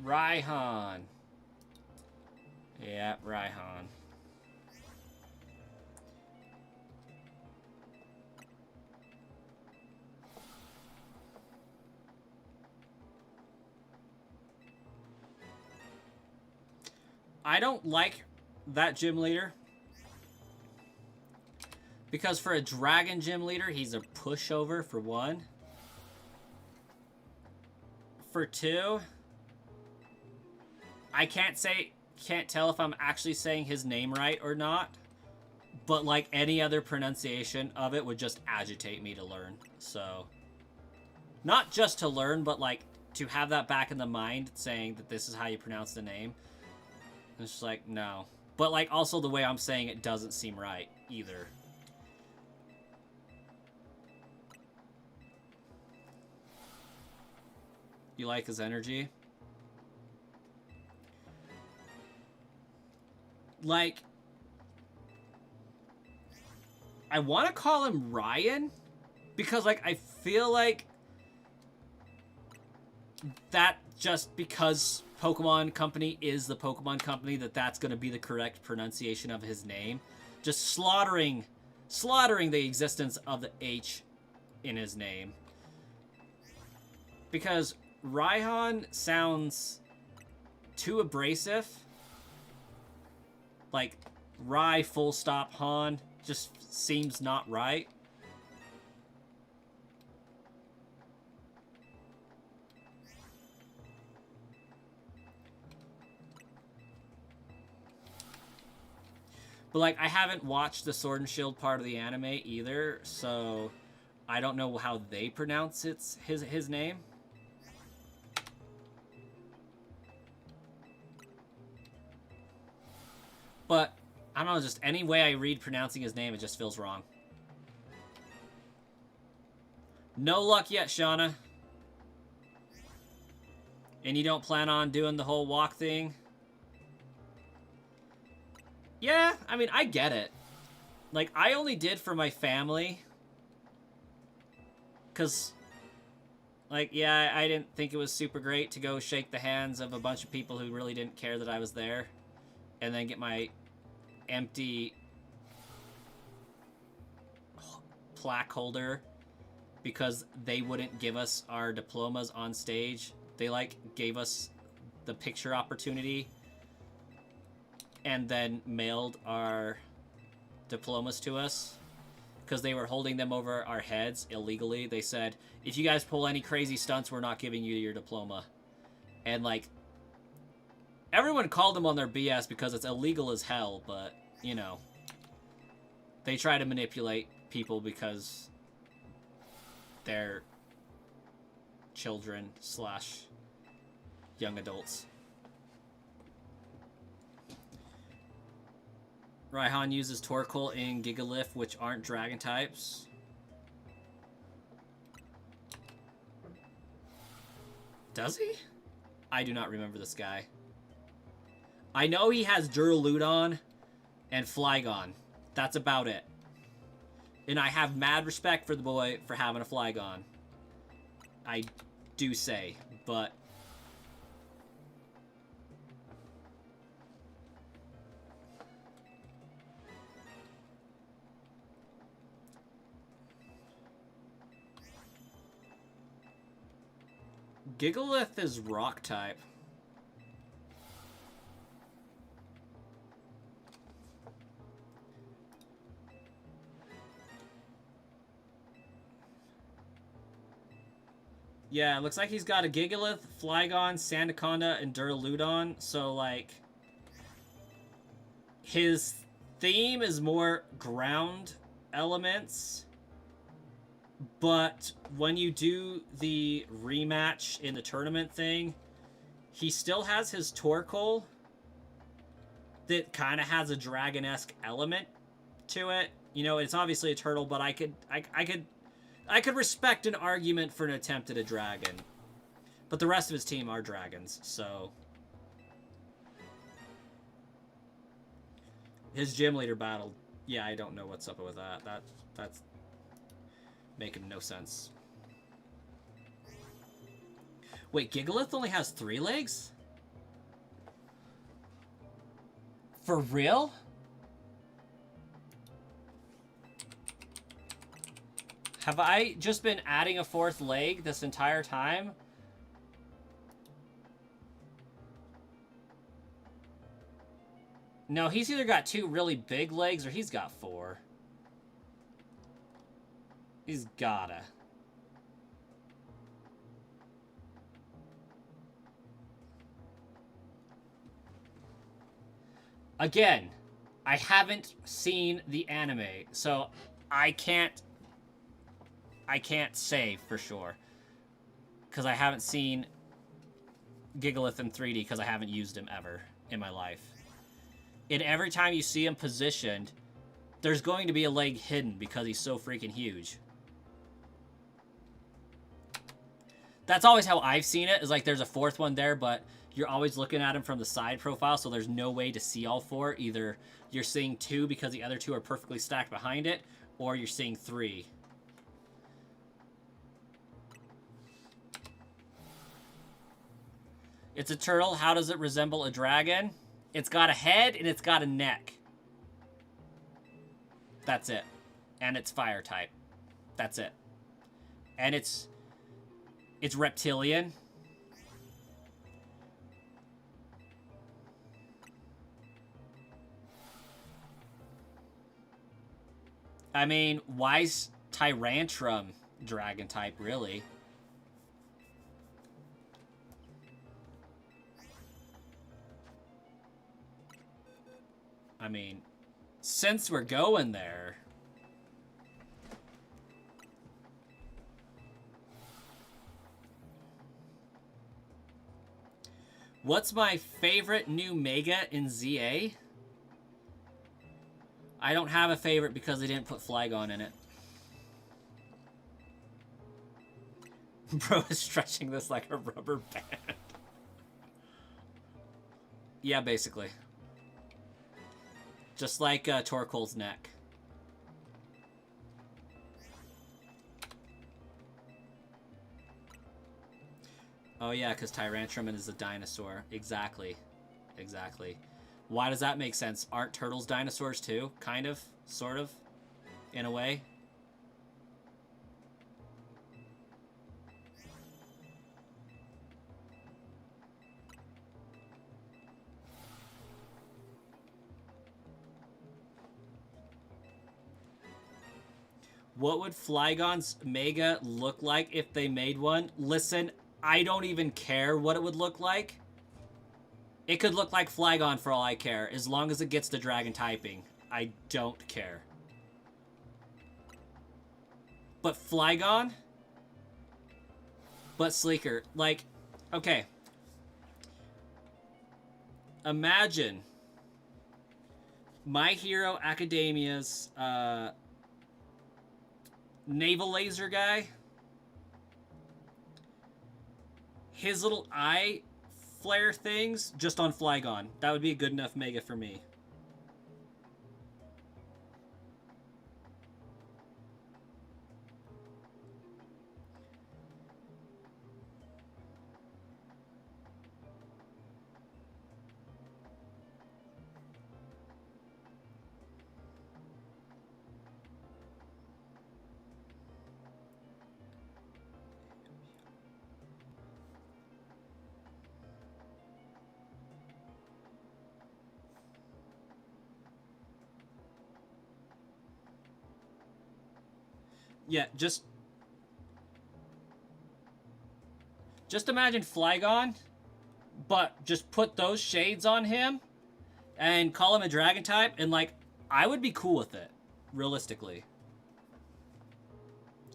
Raihan. Yeah, Raihan. I don't like that gym leader. Because for a dragon gym leader, he's a pushover, for one. For two... I can't tell if I'm actually saying his name right or not, but like any other pronunciation of it would just agitate me to learn. So, not just to learn, but like to have that back in the mind saying that this is how you pronounce the name. It's just like, no. But like also the way I'm saying it doesn't seem right either. You like his energy? Like, I want to call him Ryan because, like, I feel like that just because Pokemon Company is the Pokemon Company, that's going to be the correct pronunciation of his name. Just slaughtering the existence of the H in his name. Because Raihan sounds too abrasive. Like, Rai full stop Han just seems not right. But, like, I haven't watched the Sword and Shield part of the anime either, so I don't know how they pronounce his name. But, I don't know, just any way I read pronouncing his name, it just feels wrong. No luck yet, Shauna. And you don't plan on doing the whole walk thing? Yeah, I mean, I get it. Like, I only did for my family. Because, like, yeah, I didn't think it was super great to go shake the hands of a bunch of people who really didn't care that I was there. And then get my empty plaque holder because they wouldn't give us our diplomas on stage. They, like, gave us the picture opportunity and then mailed our diplomas to us because they were holding them over our heads illegally. They said, if you guys pull any crazy stunts, we're not giving you your diploma. And, like, everyone called them on their BS because it's illegal as hell, but, you know, they try to manipulate people because they're children / young adults. Raihan uses Torkoal and Gigalith, which aren't dragon types. Does he? I do not remember this guy. I know he has Duraludon and Flygon. That's about it. And I have mad respect for the boy for having a Flygon. I do say, but Gigalith is rock type. Yeah, it looks like he's got a Gigalith, Flygon, Sandaconda, and Duraludon. So, like, his theme is more ground elements. But when you do the rematch in the tournament thing, he still has his Torkoal that kind of has a dragon-esque element to it. You know, it's obviously a turtle, but I could respect an argument for an attempt at a dragon. But the rest of his team are dragons, so his gym leader battle, yeah, I don't know what's up with that. That's making no sense. Wait, Gigalith only has 3 legs? For real? Have I just been adding a 4th leg this entire time? No, he's either got 2 really big legs or he's got 4. He's gotta. Again, I haven't seen the anime, so I can't say for sure. Because I haven't seen Gigalith in 3D because I haven't used him ever in my life. And every time you see him positioned, there's going to be a leg hidden because he's so freaking huge. That's always how I've seen it, is like there's a fourth one there, but you're always looking at them from the side profile, so there's no way to see all four. Either you're seeing two because the other two are perfectly stacked behind it, or you're seeing three. It's a turtle. How does it resemble a dragon? It's got a head and it's got a neck. That's it. And it's fire type. That's it. And it's reptilian. I mean, why's Tyrantrum dragon type, really? I mean, since we're going there... What's my favorite new Mega in ZA? I don't have a favorite because they didn't put Flygon in it. Bro is stretching this like a rubber band. Yeah, basically. Just like Torkoal's neck. Oh yeah, because Tyrantrum is a dinosaur. Exactly. Exactly. Why does that make sense? Aren't turtles dinosaurs too? Kind of? Sort of? In a way? What would Flygon's Mega look like if they made one? Listen, I don't even care what it would look like. It could look like Flygon for all I care, as long as it gets the dragon typing. I don't care. But Flygon? But sleeker. Like, okay. Imagine My Hero Academia's naval laser guy. His little eye flare things just on Flygon. That would be a good enough Mega for me. Yeah, just imagine Flygon, but just put those shades on him and call him a dragon type, and like, I would be cool with it, realistically.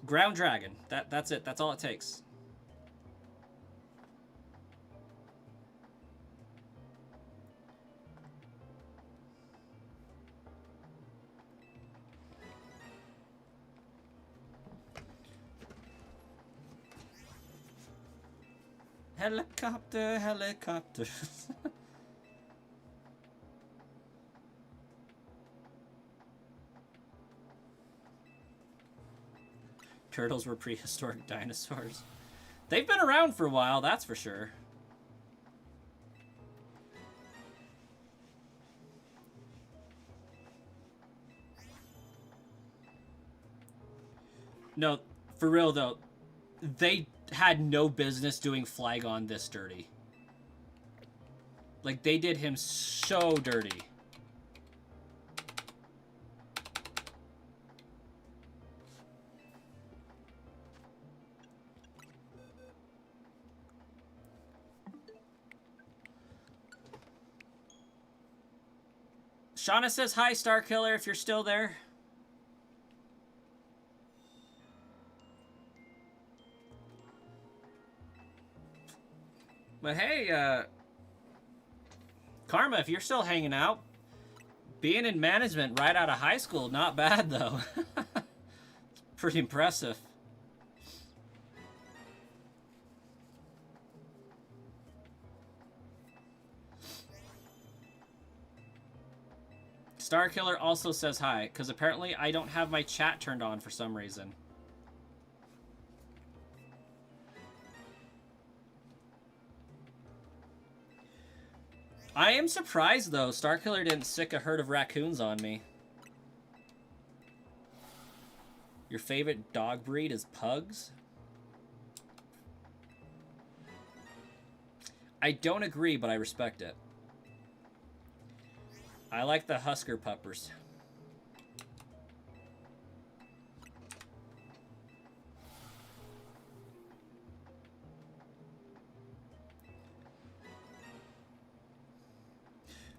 Ground dragon. That's it. That's all it takes. Helicopter, helicopters. Turtles were prehistoric dinosaurs. They've been around for a while, that's for sure. No, for real though, they had no business doing Flygon this dirty. Like, they did him so dirty. Shauna says, hi, Starkiller, if you're still there. But hey, Karma, if you're still hanging out, being in management right out of high school, not bad, though. Pretty impressive. Starkiller also says hi, because apparently I don't have my chat turned on for some reason. I am surprised, though, Starkiller didn't sick a herd of raccoons on me. Your favorite dog breed is pugs? I don't agree, but I respect it. I like the Husker puppers.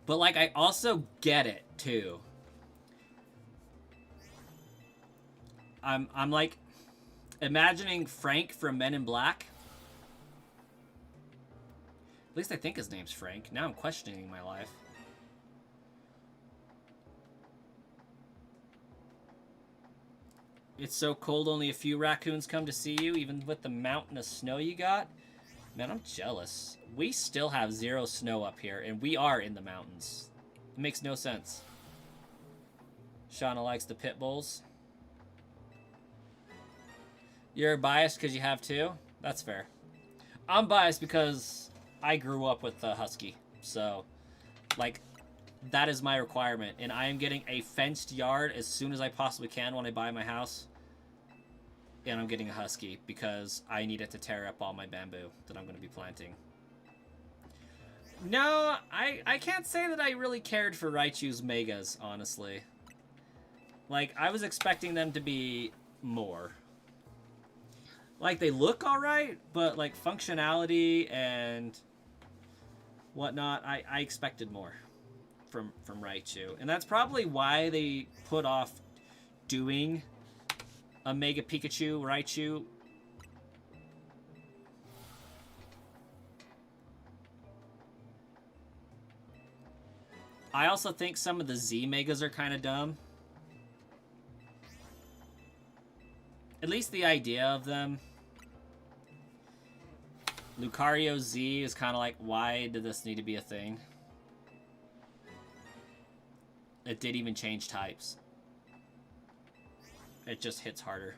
But, like, I also get it, too. I'm like, imagining Frank from Men in Black. At least I think his name's Frank. Now I'm questioning my life. It's so cold, only a few raccoons come to see you, even with the mountain of snow you got. Man, I'm jealous. We still have 0 snow up here, and we are in the mountains. It makes no sense. Shauna likes the pit bulls. You're biased because you have 2? That's fair. I'm biased because I grew up with the husky. So, like, that is my requirement. And I am getting a fenced yard as soon as I possibly can when I buy my house. And I'm getting a husky because I need it to tear up all my bamboo that I'm going to be planting. No, I can't say that I really cared for Raichu's megas, honestly. Like, I was expecting them to be more. Like, they look alright, but, like, functionality and whatnot, I expected more from Raichu. And that's probably why they put off doing a Mega Pikachu Raichu. I also think some of the Z Megas are kind of dumb. At least the idea of them. Lucario Z is kind of like, why did this need to be a thing? It did even change types. It just hits harder.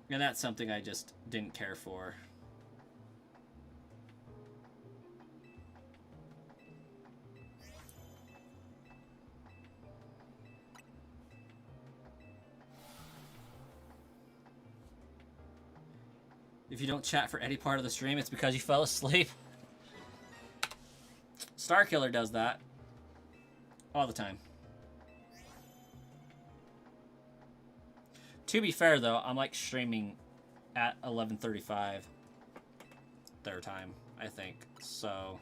And that's something I just didn't care for. If you don't chat for any part of the stream, it's because you fell asleep. Starkiller does that. All the time. To be fair, though, I'm like streaming at 11:35 their time, I think. So...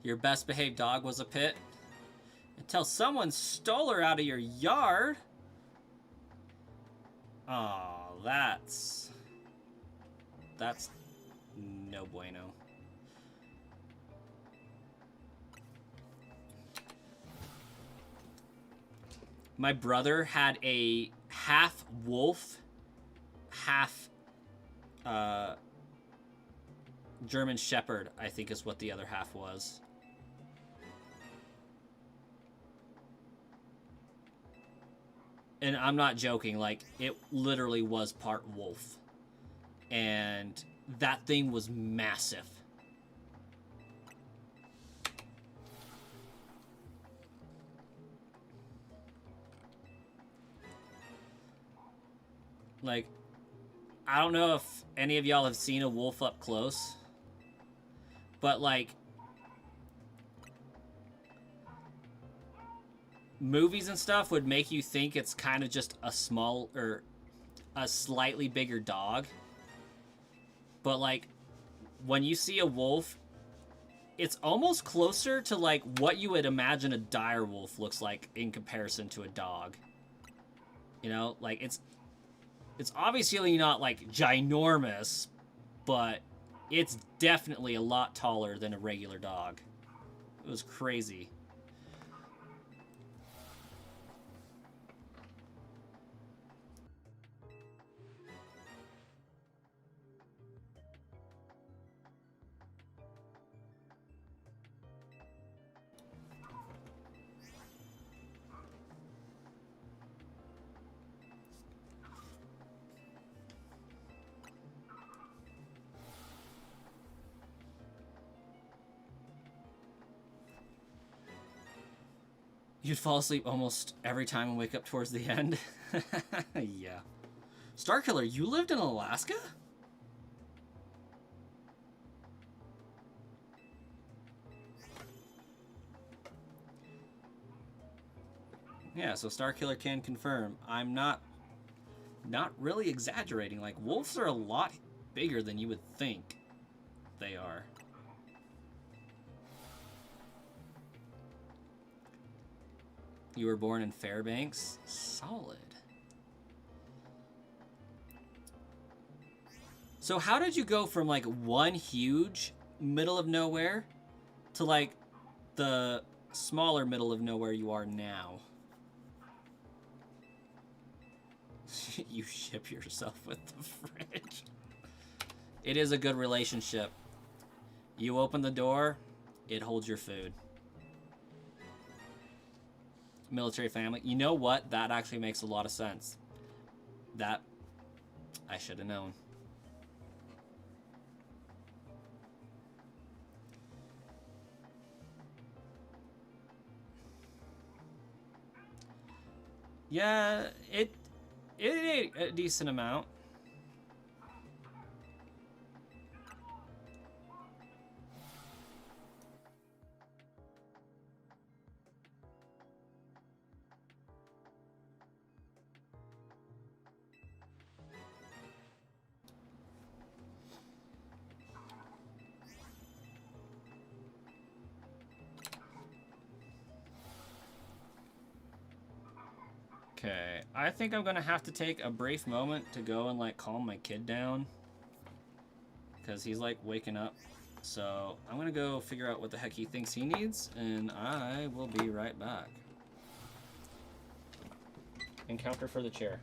Your best behaved dog was a pit? Until someone stole her out of your yard? Oh, that's no bueno. My brother had a half wolf, half German Shepherd, I think is what the other half was. And I'm not joking, like, it literally was part wolf. And that thing was massive. Like, I don't know if any of y'all have seen a wolf up close. But, like, movies and stuff would make you think it's kind of just a small or a slightly bigger dog. But, like, when you see a wolf, it's almost closer to, like, what you would imagine a dire wolf looks like in comparison to a dog. You know, like, it's obviously not, like, ginormous, but it's definitely a lot taller than a regular dog. It was crazy. You'd fall asleep almost every time and wake up towards the end. Yeah. Starkiller, you lived in Alaska? Yeah, so Starkiller can confirm. I'm not really exaggerating. Like, wolves are a lot bigger than you would think they are. You were born in Fairbanks? Solid. So how did you go from, like, one huge middle of nowhere to, like, the smaller middle of nowhere you are now? You ship yourself with the fridge. It is a good relationship. You open the door, it holds your food. Military family. You know what? That actually makes a lot of sense. That I should have known. Yeah, it ate a decent amount. Okay, I think I'm gonna have to take a brief moment to go and, like, calm my kid down, because he's, like, waking up. So I'm gonna go figure out what the heck he thinks he needs, and I will be right back. Encounter for the chair.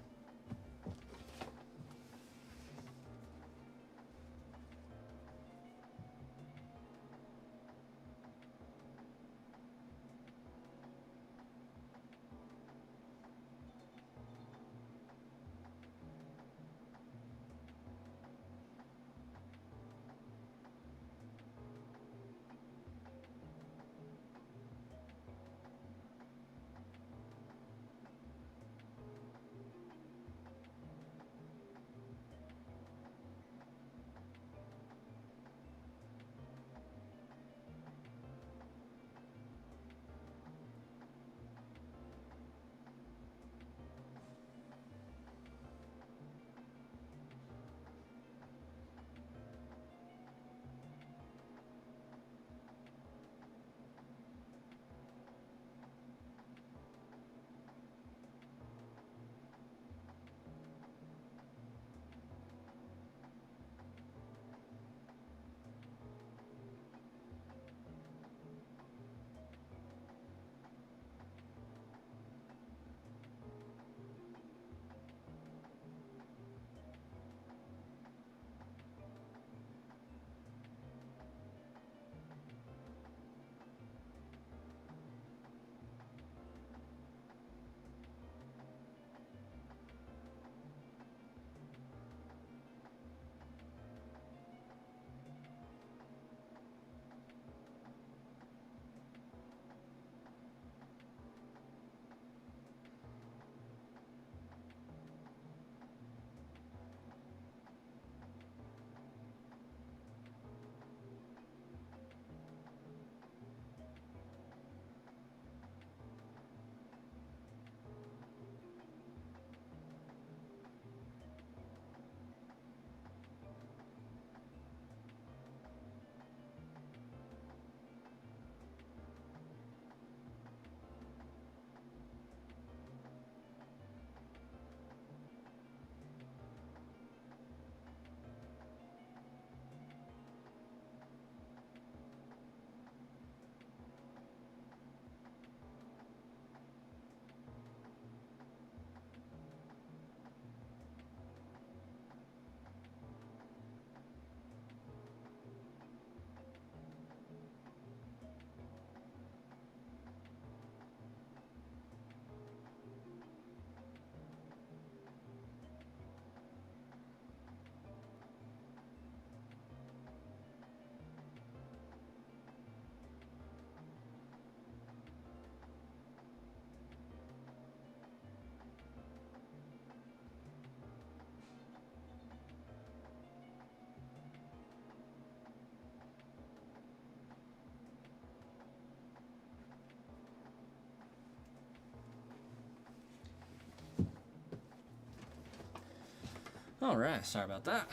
Alright, sorry about that.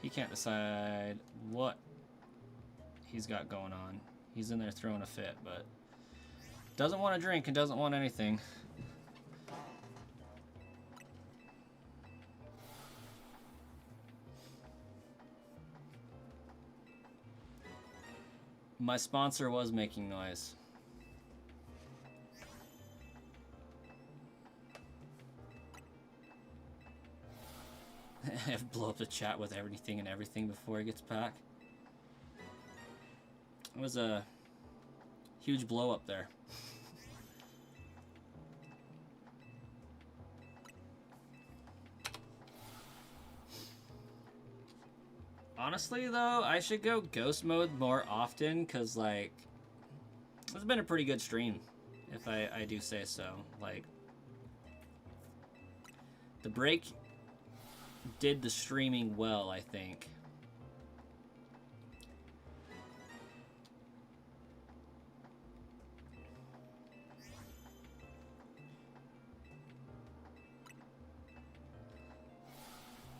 He can't decide what he's got going on. He's in there throwing a fit, but doesn't want to drink and doesn't want anything. My sponsor was making noise. I have to blow up the chat with everything and everything before he gets back. It was a huge blow up there. Honestly, though, I should go ghost mode more often, because, like, it's been a pretty good stream, if I do say so. Like, the break did the streaming well, I think.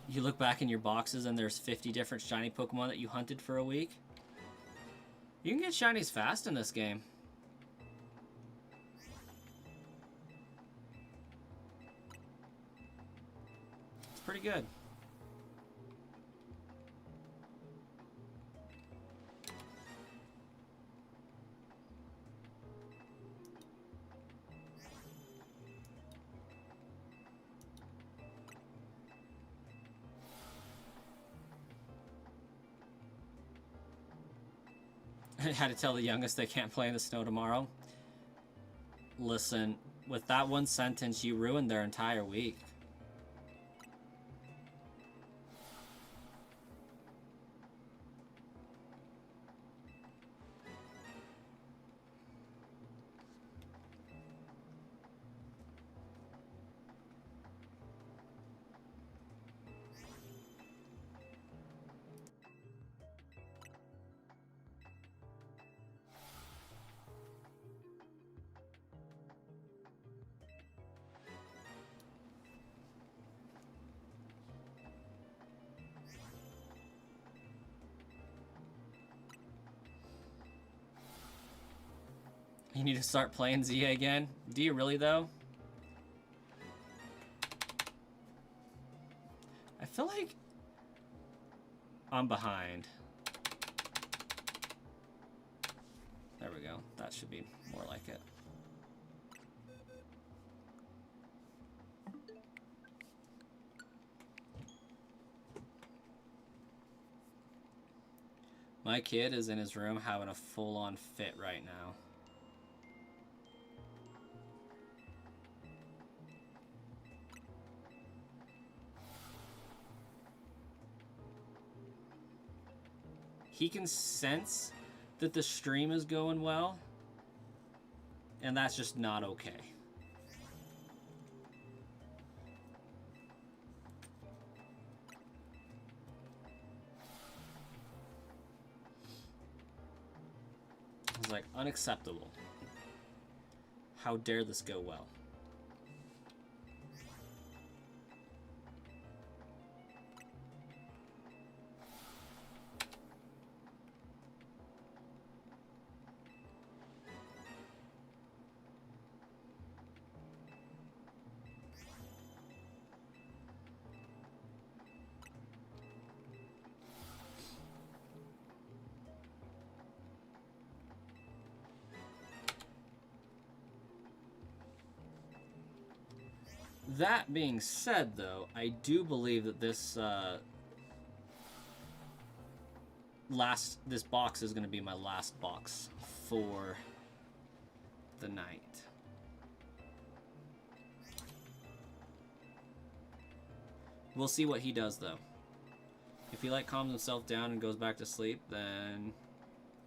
You look back in your boxes and there's 50 different shiny Pokemon that you hunted for a week. You can get shinies fast in this game. It's pretty good. I had to tell the youngest they can't play in the snow tomorrow. Listen, with that one sentence, you ruined their entire week. You need to start playing ZA again? Do you really, though? I feel like I'm behind. There we go. That should be more like it. My kid is in his room having a full-on fit right now. He can sense that the stream is going well, and that's just not okay. It's like, unacceptable. How dare this go well? That being said, though, I do believe that this this box is going to be my last box for the night. We'll see what he does, though. If he calms himself down and goes back to sleep, then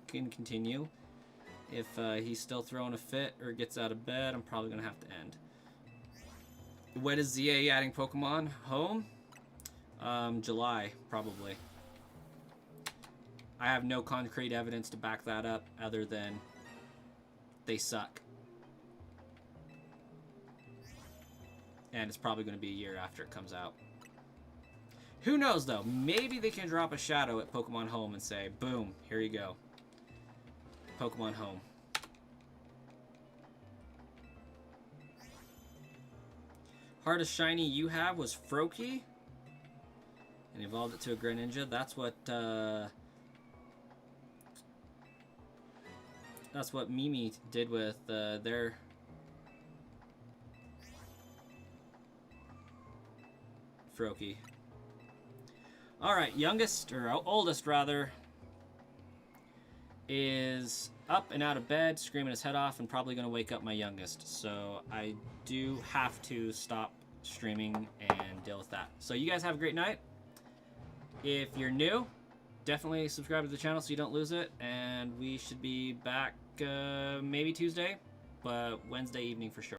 can continue. If he's still throwing a fit or gets out of bed, I'm probably going to have to end. When is ZA adding Pokemon? Home? July, probably. I have no concrete evidence to back that up other than they suck. And it's probably going to be a year after it comes out. Who knows, though? Maybe they can drop a shadow at Pokemon Home and say, boom, here you go. Pokemon Home. Hardest shiny you have was Froakie. And evolved it to a Greninja. That's what Mimi did with their Froakie. Alright, youngest, or oldest rather, is up and out of bed, screaming his head off, and probably going to wake up my youngest. So I do have to stop streaming and deal with that. So you guys have a great night. If you're new, definitely subscribe to the channel so you don't lose it. And we should be back maybe Tuesday, but Wednesday evening for sure.